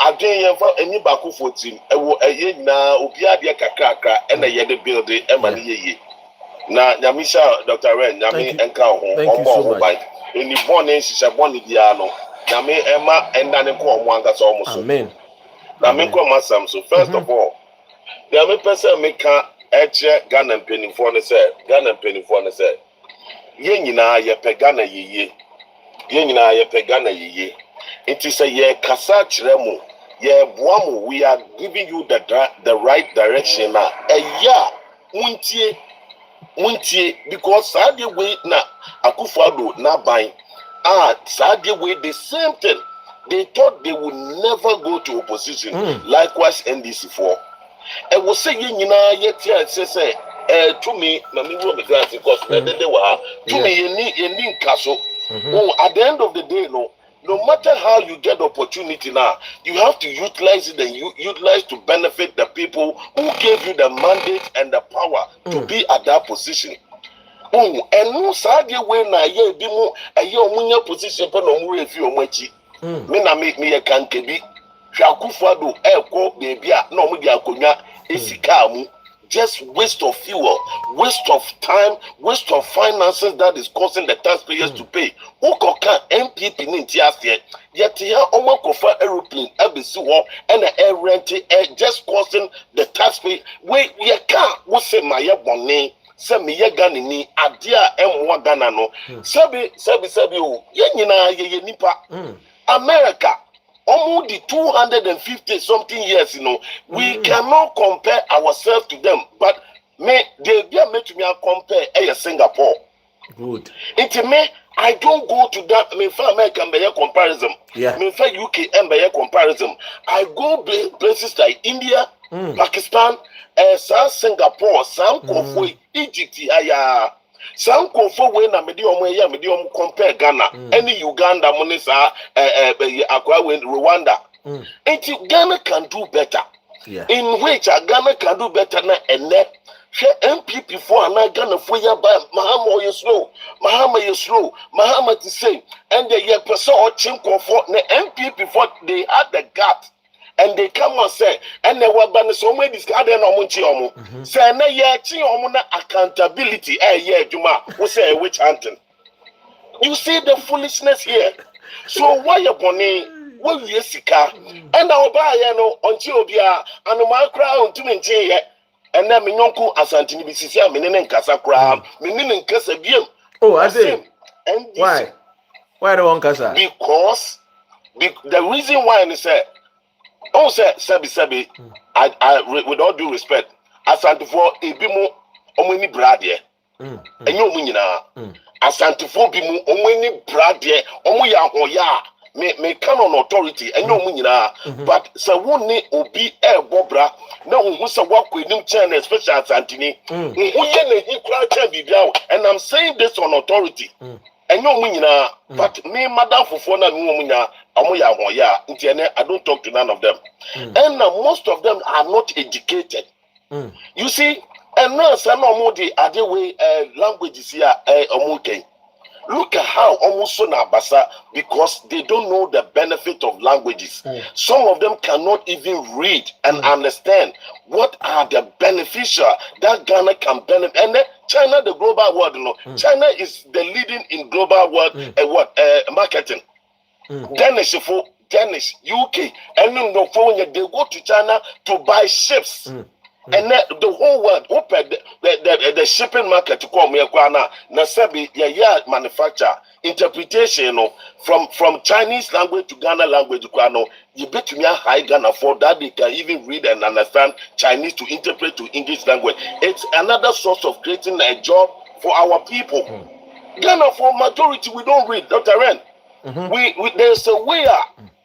Again, any baku for team, na ubia dia kakaka, and a yede building, and na Nyamisha Dr. Ren, Nyami Enka ho, much. In the morning, she said, Bonnie Diano, Nyami Emma, and Naneko Mwanga almost. Amen. Now, so first of all, the only person make Ghana and penny for the said, Yenina ye pegana ye, Yenina ye pegana ye. It is a ye kasach remo, ye buamu, we are giving you the right direction now. Muntie, because Sadia way na Akufado na buying. Sadia way the same thing. They thought they would never go to opposition. Likewise, NDC for. I was saying, yet say, to me, Mammy will be glad because they were to me in castle. At the end of the day, no matter how you get opportunity now, you have to utilize it and utilize to benefit the people who gave you the mandate and the power to be at that position. And no Sadia way na ye be more a year position for no more if you much. Me na make me a kankebi Akufado eko baby no mo dia akonya esika mu just waste of fuel, waste of time, waste of finances that is causing the taxpayers to pay. Who can NPP ni ntiase yet here omo kofa aeroplane abesi ho and air rent just causing the taxpayer we can wo say my bone say me ye Ghana ni ade a emwa Ghana no sabi o ye nyina ye nipa America, almost the 250 something years, we cannot compare ourselves to them. But they make me compare Singapore. Good. I don't go to that. I mean, for America, comparison. Yeah. I mean, for UK, comparison. I go places like India, Pakistan, Singapore, Egypt, some confo when na medium compare Ghana any Uganda monisa Rwanda. Ghana can do better. Yeah. In which Ghana can do better na NPP for an Ghana for ya by Mahama is slow. Mahama is slow. Mahama to say, and the year person or chinko for the NPP for they had the gap. And they come and say, and they were banning so many discarded on Munchiomo. Say, na ye chiomuna accountability, Juma, who say witch hunting. You see the foolishness here. So why you bonny? What you sika? And I'll buy until Bia and my crown to maintain. And then Minonku Asantini Bisia, Minin Casacra, Minin Casabium. Oh, I see. Why? Why the one Casa? Because the reason why I say, oh, Sabi, I, with all due respect, Asantifo, Ebimo, Omini Bradia, and you Minina, Asantifo Bimu, Omini Bradia, Omuya Hoya. Me canon authority and no munina, but so won't need obi air bobra. No who's a walk with him chain, especially as Antony. He cry be down, and I'm saying this on authority. And no munina, but me, Madame Fufona, Mumina, Amoya, Moya, I don't talk to none of them. And most of them are not educated. You see, and now some more the other way languages here, Omuke. Look at how almost so Basa because they don't know the benefit of languages. Some of them cannot even read and understand what are the beneficial that Ghana can benefit. And then China, the global world, China is the leading in global world marketing. Danish, UK, and then they go to China to buy ships. And the whole world open the shipping market to come here. Nasabi manufacture interpretation from Chinese language to Ghana language. You bet me high Ghana for that they can even read and understand Chinese to interpret to English language. It's another source of creating a job for our people. Ghana for majority we don't read. Dr. Ren, we there's a way.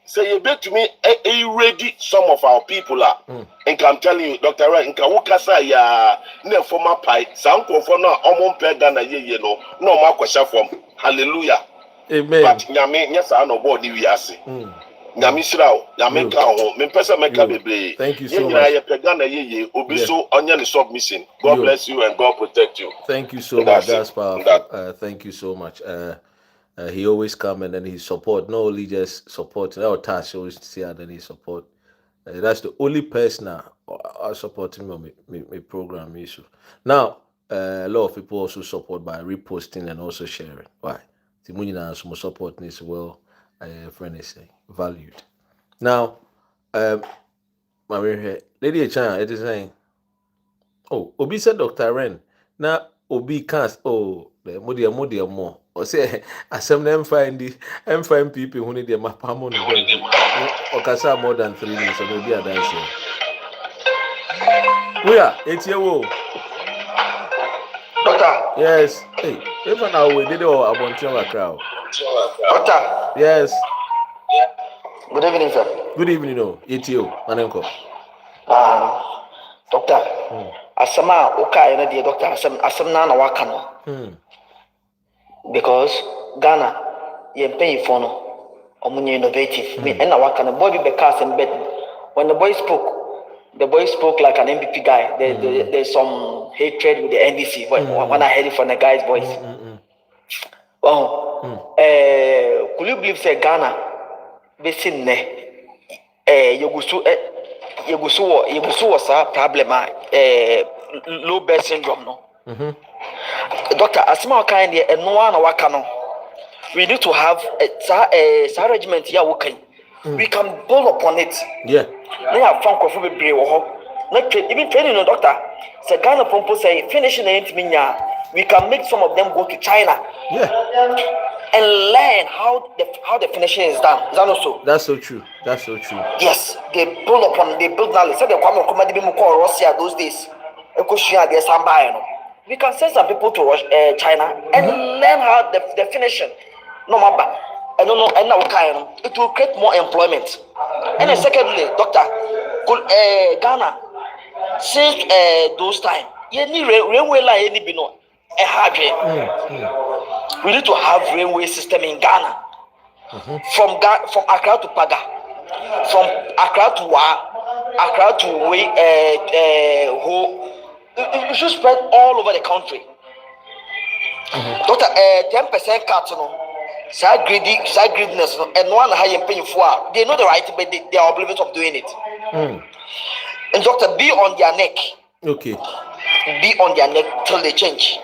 Say you bet to me ready some of our people are. And I'm telling you, Dr. Ray, nka wukasa ya ne former pie, sanko for na omon pegana ye no ma kwasha from. Hallelujah. Amen. But nyame nyesa no body we ase. Nyame sirawo, nyame ka ho, me pesa meka bebre. Thank you so much. Ye pegana ye obi so onya ne submission. God bless you and God protect you. Thank you so much. That's powerful. Thank you so much. He always come and then he support, not only just support our task, always see and then he support. That's the only person I supporting on my program issue. Now, a lot of people also support by reposting and also sharing. Why? The money now some support is well, friend is valued. Now, my lady Chan, it is saying, oh, Obi said Dr. Ren. Now, Obi can't. Oh, the more. Or say, as some them find people who need their mapamo or casa more than 3 minutes, or maybe a dance here. We are 8 year old. Doctor. Yes. Hey, even now we did all about your crowd. Doctor. Yes. Good evening, sir. Good evening, no. 8 year old. Manenko. Doctor. Asama okay, na dear doctor. Asam na wakano. Because Ghana, you pay for no, innovative. Me and I work on a boy be cast and bed. When the boy spoke like an NPP guy. There's some hatred with the NDC. When I heard it from the guy's voice. Could you believe say Ghana? Be seen Yegusu was a problem. Low birth syndrome no. Doctor, as my kind and no one wakano. We need to have a regiment here working. We can build upon it. Yeah. They have fun for brave not even training no doctor. So Ghana Pompo say finishing the we can make some of them go to China. Yeah. And learn how the finishing is done. Is that also? That's so true. That's so true. Yes, they build knowledge. So they come Russia those days. We can send some people to China and learn how the finishing. No matter. I don't know. And now it will create more employment. And then secondly, doctor, Ghana, since those time, you need railway line. Any bino we need to have railway system in Ghana. From Accra to Paga, from Accra to Wa, Accra to it should spread all over the country. Doctor, 10% cut, side greediness, and one high paying for. They know the right, but they are oblivious of doing it. And doctor, be on their neck. Okay. Be on their neck till they change.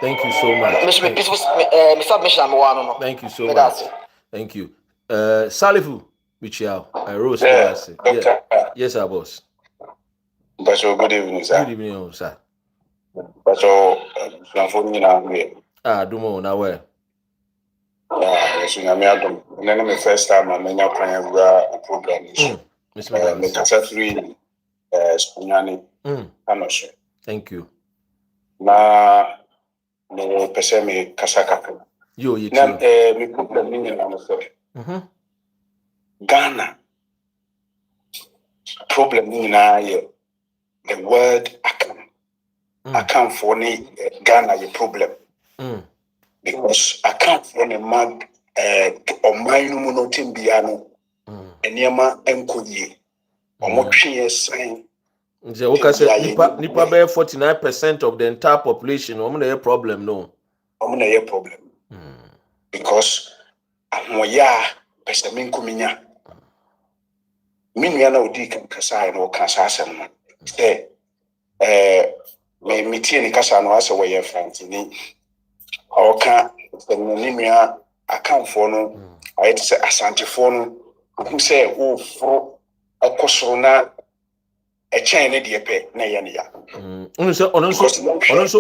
Thank you so much. Thank you so much. Thank you. Salifu, Michelle, Rose. Doctor. Yes, our boss. Pastor, good evening, sir. Good evening, sir. Pastor, I'm phoning now. Dumo, now where? Yes, I'm the first time I'm in a program. Mr. Free, Spunani. I'm not sure. Thank you. Na me pese me kasaka. Yo, you na me problem ni na mo so. Ghana problem ni na ye the word account for ni Ghana ye problem. Because account for ni mag omainu mu no timbia no eniema enkoye. Omo twe sign. Nje woka se nipa be 49% of the entire population omo na problem no. Omo na problem. Because amoya pese minkuminya. Minua na odi kan kasa na o kasa asem no. Me mitie ni kasa no ase wo ye frantini. O ka ni nua account for no ayete se asante for no who say o fro akosoro na a chain de pe na ye ne ya. Onu so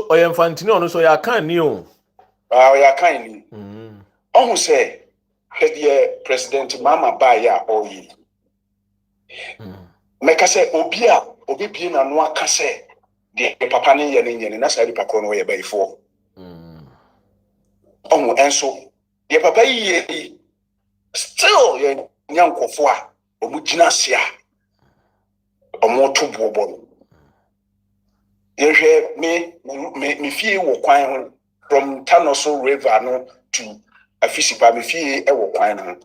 oyemfantini onu so ya kan ni o. Ya kan ni. Onu say the president mama ba ya oyi. Meka say obi bi na no aka say de papa ne ye ne na say papa no ye baifo. Onu enso de papa yi still ye nyankofo a omu gina sia omo to bobo. Ye me fie wo kwan ho from Tanoso River no to Afisipa me fie e wo kwan no.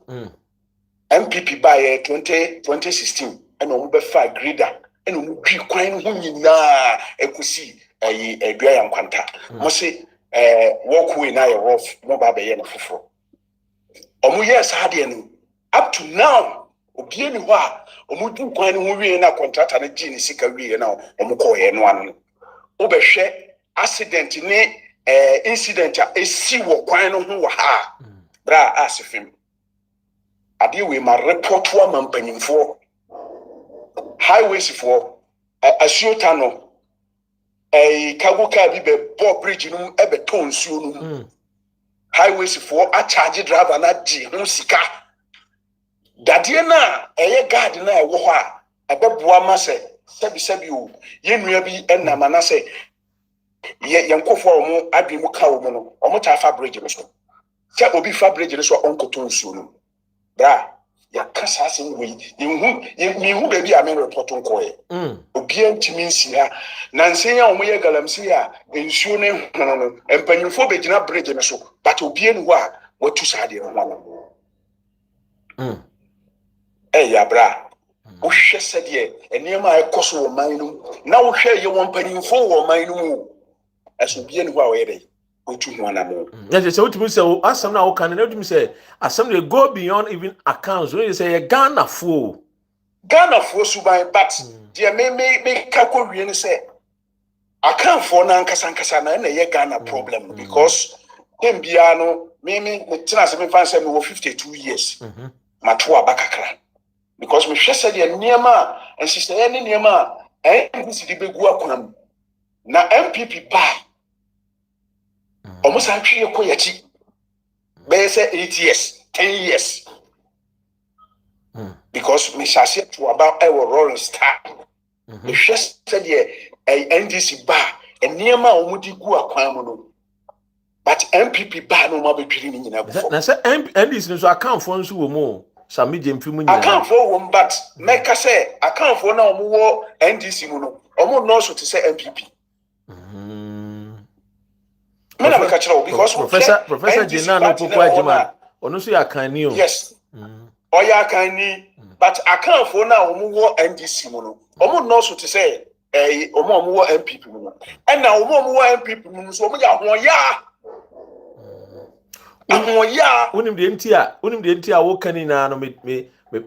NPP by 2016 and omo be fa grader and omo dwi kwan ho nyina ekusi edua ya nkwanta. Mo se walkway na ye rough mo ba be ye na foforo. Omo yes hade no up to now obie ni ho a omo dwi kwan ho wie na contractor na gi ni sika wie na omo ko ye no anu. Obehwe accident ni incident a esi wo kwan no ho wa ha bra asifim ade we ma report wa mampanyimfo highways for asiota no cargo car bi be bob bridge no ebe ton suo no highways for a charge driver na di ho sika dade na guard na wo ho a ebeboa ma se sebi o ye nua bi enama na se ye yankofo omo adwe mu ka omo no omo ta fa bridge no so se obi fa bridge no so onkoto nsuo no bra ya kasa se we mi hu be bi a me report nko ye obi antimi nsi ha na nsen ya omo ye galamsi a nsuo ne hono no empanyimfo be gina bridge no so but obi enu a watu sa de no ya bra wo hwɛ sɛdeɛ enema ekoso wo man no na wo hwɛ ye won panimfo wo man no mu aso bie ne ho a wo yɛ otu ho na mo na je sɛ wotumi sɛ asɛm na wo kan na wotumi sɛ asɛm dey go beyond even accounts when you say ye Ghana fo suban but deɛ me ka ko wie ne sɛ account for na nkasa na ye Ghana problem because dem bia no me tena sɛ me fan sɛ me wo 52 years mato abakakra. Because me shese de niema and sister any niema NDC di begu akonam na NPP ba almost antwe ekoyachi be say 8 years 10 years because me shase to about our rolling star me shese de NDC ba and niema omudi gu akwan mu no but NPP ba no ma betwiri ni nyina before na say NDC so account for nso wo mo Sami Jemfimu nyina account for one but make say account for na omo wo NDC mu no omo no so to say NPP me na make kira because Professor Jena no popo ajima ono so ya kan ni o yes o ya kan ni but account for na omo wo NDC mu no omo no so to say omo NPP mu and na omo NPP mu so omo ya hoya ahoya unim de ntia wo kani na no me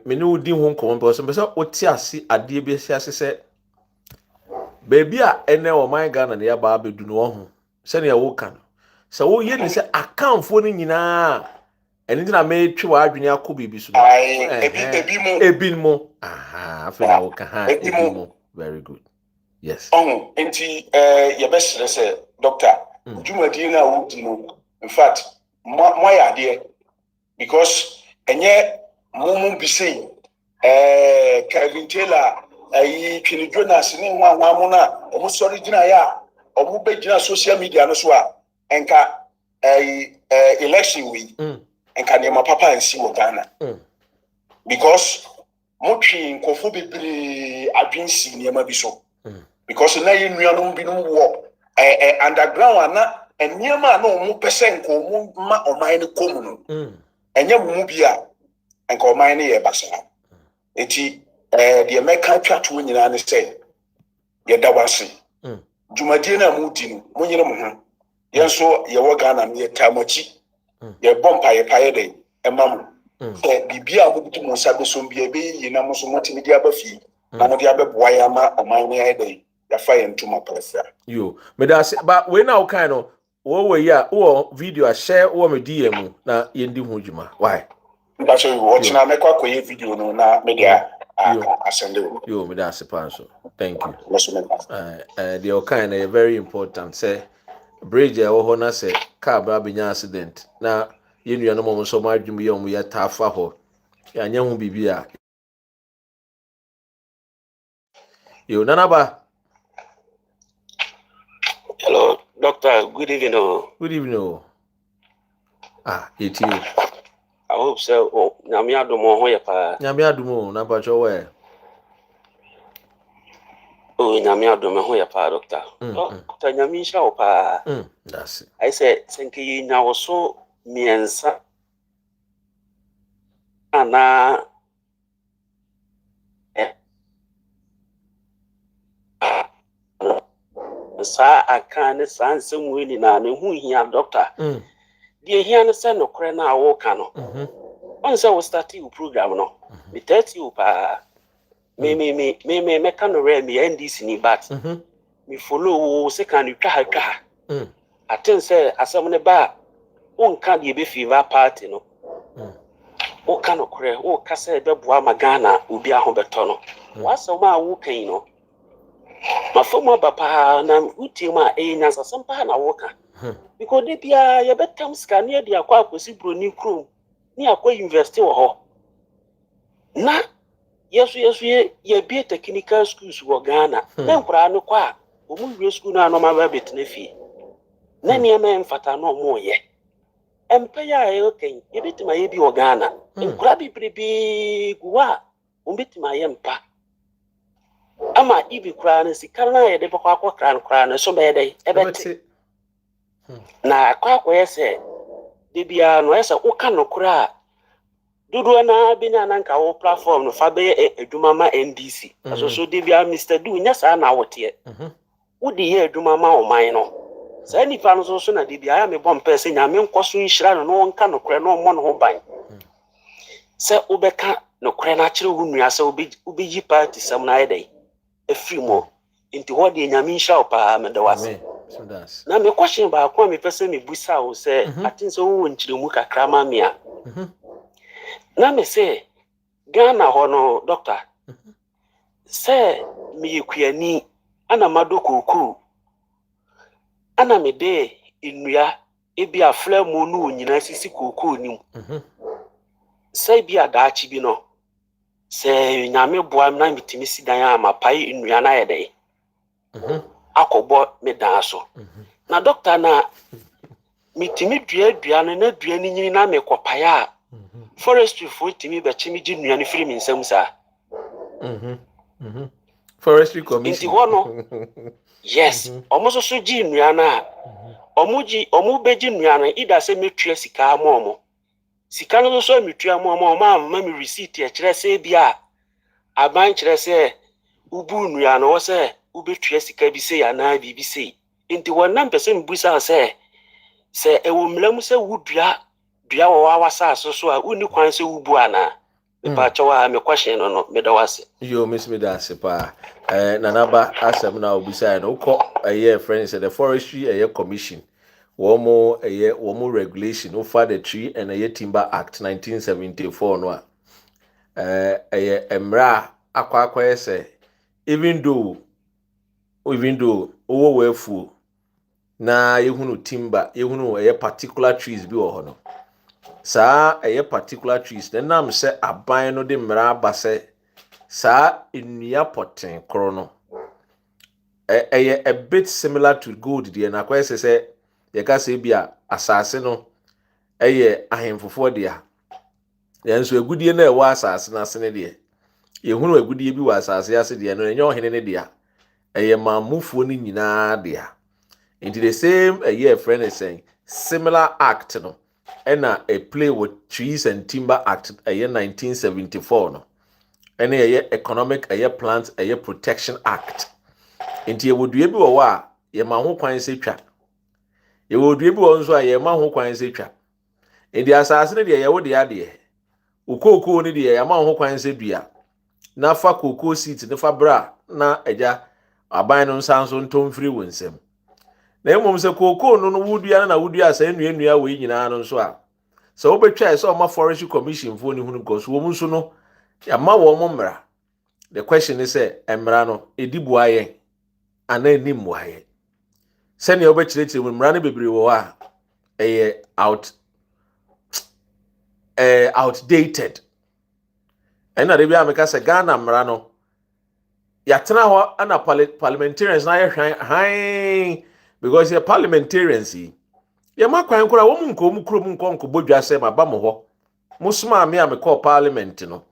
ne odi ho nkom be so oti ase ade bi ase se baby a ene o man Ghana na ya ba bedu no ho se ne wo kan se wo ye ni se akamfo ni nyina eni na me twi wa adwene akobi bi so ebi mo aha afena wo kan ha ebi mo very good yes enti ye be se doctor dwumadi na wo di no in fact mo ya de because enye mumu bi say Kevin Taylor Kenny Jonas ni nwa mo na omo sorry gina ya omo be gina social media no so a enka election we enka ne ma papa nsi wo Ghana because mo twi nkofo bebre adwensi ne ma bi so because na ye nuanom bi no wo underground ana eniema na omo pese nko omo ma oman ne komu no enye mumu bi a enka oman ne ye basa enti the American chat when you understand ye da wase dwumadie na mu di no mo nyere mo ho ye so ye wo Ghana me tamochi ye bompa ye paye de emam bibia a bubutu mo sabe so bia be yi na mo so motimi dia ba fi na mo dia be boa ya ma oman ne ye de ya fa ye ntuma presa yo me da se ba we na wo kan no wo ya wo video a share wo me DM na ye ndi ho dwuma why that's why we watch na me kwa koye video no na media yo me da se panso thank you the kind is very important say bridge e wo ho na say car bra benya accident na ye nua no mo so ma dwum ye omo ye tafa ho ya nya hu bibia yo nanaba. Hello, doctor. Good evening. Good evening. It's you. I hope so. Oh, nyame adomo ho ye pa. Nyame adomo na pa cho we. Oh, nyame adomo ho ye pa, doctor. Doctor nyame sha o pa. That's it. I said senke yi nya wo so miensa ana sa akane sansem we ni na ne hu hia doctor. Die hia no se no kore na wo ka no. On say we start you program no. Me 30 you pa. Me can read me NDC ni but me follow second twa. I think say asem ne ba won kan ye be fever party no. O kan okre o ka say be boa magana obi aho beto no. Wasem a wo kan no. Ma fomo papa na uti ma nyansa sampa na wo kan. Because they bia ye betam scan ye dia kwa akosi broni krom ni akwa university wo ho. Na yes, ye be technical schools wo Ghana. Na nkura no kwa omu wie school na no ma ba betena fie. Na ne ma mfata no mo ye. Empa ya e oken, ye betima ye bi wo Ghana. Nkura bibribi guwa, ombetima ye mpa. Ama ibi kura no sika na ye de bokwa akwa no so be dey ebeti. Na akwa ye se de bia no ye se uka no kura dudu na binya na nka wo platform no fa be eduma ma NDC so de bia Mr. Du nya sa na wote wo de ye eduma ma oman no sa nipa no so na de bia ya me bom pese nya me nkoso nhira no no nka no kure no mo no ho ban se obeka no kure na kire hu nua se obeji party sam na yedai efiri mo nti ho de nya me nhira pa me de wase na me question ba kwa me pese me busa wo se atin so wo nchiremu kakra ma me a na me say Ghana ho no doctor say me kuani ana madokoku ana me de nnua ebi afla mu no nyina sisi koku nim say bi adaachi bi no say nyame boa na mitimi sidan amapai nnua na yede akobo me dan so na doctor na mitimi dua no na dua ni nyini na me kopaya forestry for timi be chimi ji nua no firi mi nsam sa forestry commission inti hono yes omo so ji nua na omo beji nua na ida se metua sika amomo sika no so metua amomo ma me receipt e kire se bia aban kire se ubu nua no wo se ubetua sika bi sei ana bibi sei enti wonam pese mbusa se ewo mlamu se wudua wo wasa so a uni kwan se wubu ana pa chawa me question no me da wase yo miss me da se pa nanaba asem na obisa no ko friends the forestry commission womo regulation over the tree and timber act 1974 no emra akwa say even though owo wefu na yehunu timber yehunu particular trees bi wo ho no saa particular trees na nam se aban no de mra ba se saa ennua poten kro no a bit similar to gold de na kwa se ye ka se bia asase no ahemfofo de a yenso agudie na ewa asase na sene de yehunu agudie bi wa asase ase de no enye ohene ne de a mamufuo ni nyina de a into the same friend is saying similar act no na a play with trees and timber act 1974 no and economic plant protection act into ye wodue bi wo a ye ma ho kwan se twa ye wodue bi wo nso a ye ma ho kwan se twa indi asase ne de ye wo de ade ukoko ne de ye ma ho kwan se dua na fa koko seat ne fa bra na eja aban no nsanso ntomfiri wonsem na emom se koko no wudua na wudua asa enua we nyina no nso a so obetwa ese o ma forestry commission fo ni hunu because wo mu nso no ya ma wo mo mra the question is emra no edibu aye ana enimu aye se ne obechirechire mu mra ne bebre wo a outdated ena de bia meka se Ghana mra no ya tena ho ana parliamentarians na ye hwan because ye parliamentarians ye makwan kura wo mu nko mu kuro mu nko bodwa se ma ba mo ho musuma me call parliament no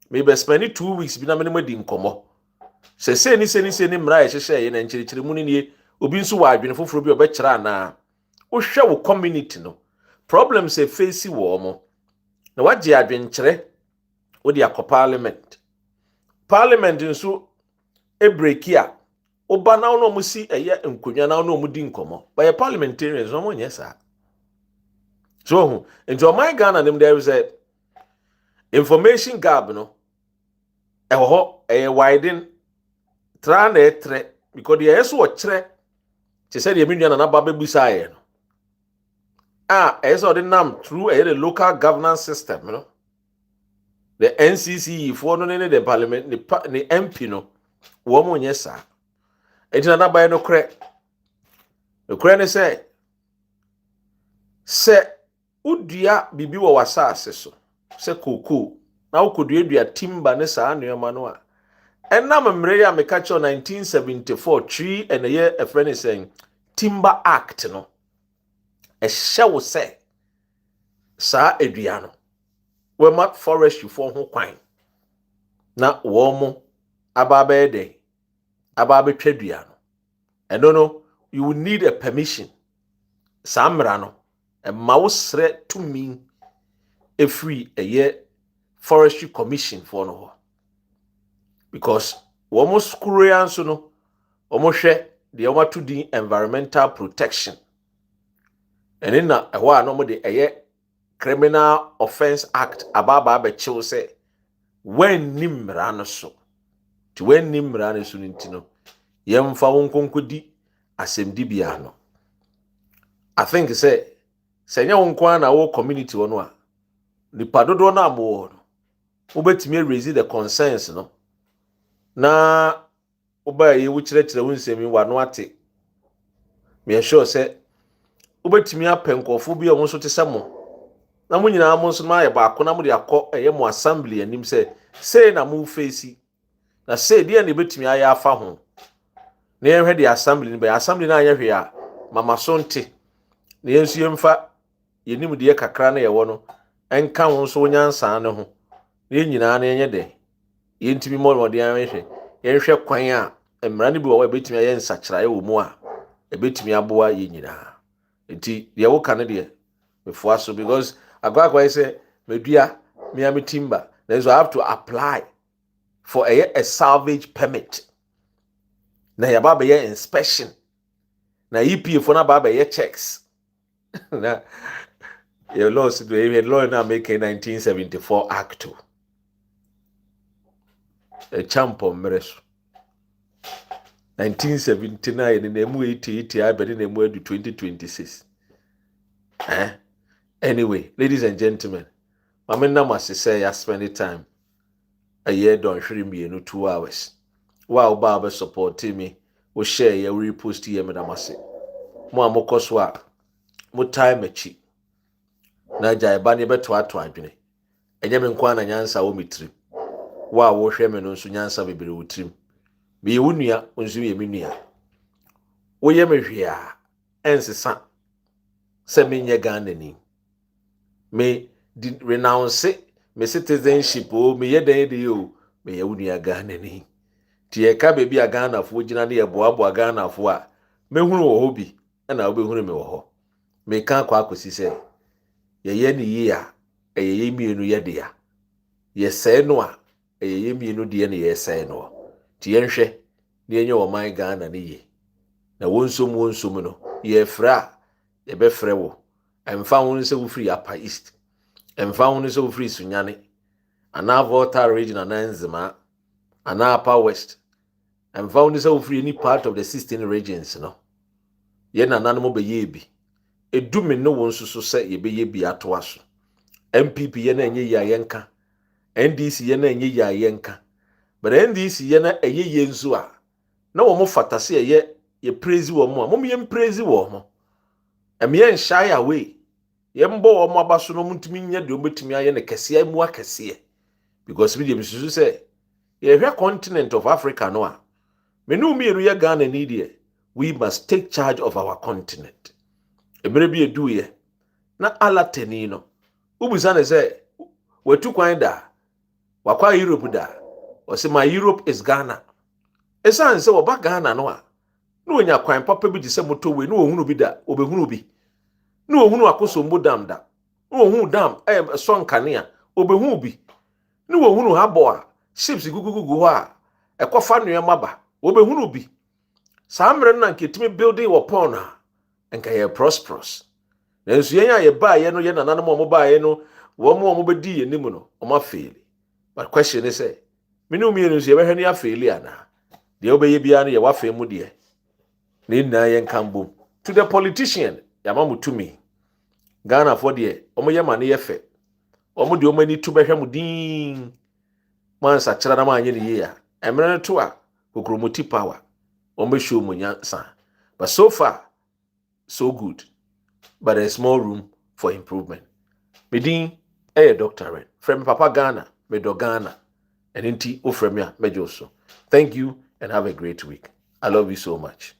me be spend 2 weeks bi na me di nkomo se ni mra ye hye ye na nchirichiri mu ni obi nso wa adwene foforo bi obekira na wo hwe wo community no problems e face wo mo na wagye adwenkyere wo di akọ parliament nso e break ya oba na no musi nkonwa na no mudi nkomo by parliamentarians no mo nyesa so into my Ghana them there is a information gap no widen tra na etre because the yeso wo kire te say the menua na ba bebusa ye no the nam through the local governance system no the NCC for no the parliament the MP no wo mo nyesa etina na ba no kre ne say udua bibi wo wasase so se koko na ukodua timber ne saa nneoma no a enam mre ya meka cho 1974 tree and a friend is saying timber act no e hye se saa edua no we ma forestry for ho kwan na wo mo ababe de ababe twadua no no you will need a permission samra no e ma wo sre to me a free forestry commission for no because womo skuru anso no womo hwe de womo to di environmental protection and in na ho a no mo de criminal offense act ababa be chill say when nimra no so to when nimra no so ntino yemfa wonkonkodi asemdi bia no I think say nya wonkwa na wo community wono a nipa dodo na amo no obetimi raise the concerns no na oba ye wo kirechire wo nsemi wa no ate me sure say obetimi apenkofo bi o so te semo na mo nyina mo so ma ye ba ko na mo de akọ mo assembly anim say na mo face na say dia na betimi aya afa ho na ye hwe de assembly ni ba assembly na anya hwe a mama so nte na yensu yemfa yenim de kakra na ye wo no enka ho so nyansa ne ho na nyina na enye de yentimi mo de anhwe yenhwe kwan a emra ne bi wo betimi aye nsakira wo mu a ebetimi aboa ye nyina enti de wo kan de before so because agwagwa say medua me timber then so I have to apply for a salvage permit na ya ba be inspection na EPF na ba be checks na your laws the law na make 1974 act a champion mreso 1979 na emu 88 abedi na emu 2026 anyway, ladies and gentlemen, mama na must say ya spend time a year don hwere mienu 2 hours. Wow, Baba support me. We share ya repost ye me na mase. Mo amokoso a mo time achi. Na jai ba ne beto ato adwene. Enye me nkwa na nyansa wo mitrim. Wa wo hwe me no nso nyansa bebere wo trim. Me wo nua nso ye me nua. Wo ye me hwe a ensesa se me nye Ghana ni. Me renounce me citizenship o me ye dan de o me ye wo nua Ghana ni. Ti ye ka bebi a Ghana fo gina ne ye boaboa Ghana fo a me hunu wo hobi na wo be hunu me wo ho. Me ka kwa akosi se ye ni yi a ye mienu ye de a ye se no a ye mienu de ne ye se no ti ye nhwe ne enye wo man Ghana ne ye na wonsom no ye fra ye be frɛ wo emfa won se wo free Upper East emfa won se wo free Sunyane ana Volta region na Nzema ana Upper West emfa won se wo free any part of the 16 regions no ye na nanom be ye bi edumi no won so se ye be ye bi ato aso NPP ye na enye ya yenka NDC ye na enye ya yenka but NDC ye na eye ye nso a na wo mo fatase ye praise wo mo a mo ye praise wo mo emiye shy away ye mbo wo mo abaso no mutumi nya de obetumi aye ne kese mu akese because we dey bisusu say ye hwe continent of Africa no a menu mienu ye Ghana ni de we must take charge of our continent emere bi edu ye na alateni no ubusa ne say wetu kwan da wakwa Europe da o say my Europe is Ghana esan say oba Ghana no a no onya kwan papa bi gise moto we no ohunu bi da obehunu bi no ohunu akosombo dam da no ohunu dam so nkane a obehunu bi no ohunu habo a ships gugugugu ho a ekofa nua maba obehunu bi samre na nketimi building upon a enka ye prosperous na nso yen a ye ba ye no ye nananom mo ba ye no wo mo bedi ye nimu no o ma fail but question is say menu mi nso ye behwe ne afeli ana de obeye bia no ye wa fa mu de ne na ye nkambo to the politician yamamu tumi Ghana for de omo ye mane ye fe omo de omani tu behwe mu din mansa kyera na manye ne ye ya emre to a kokromoti power omo show mu nyansa but so far so good but there's more room for improvement medin doctor from Papa Ghana medo Ghana and inti ofrem ya mejo so thank you and have a great week. I love you so much.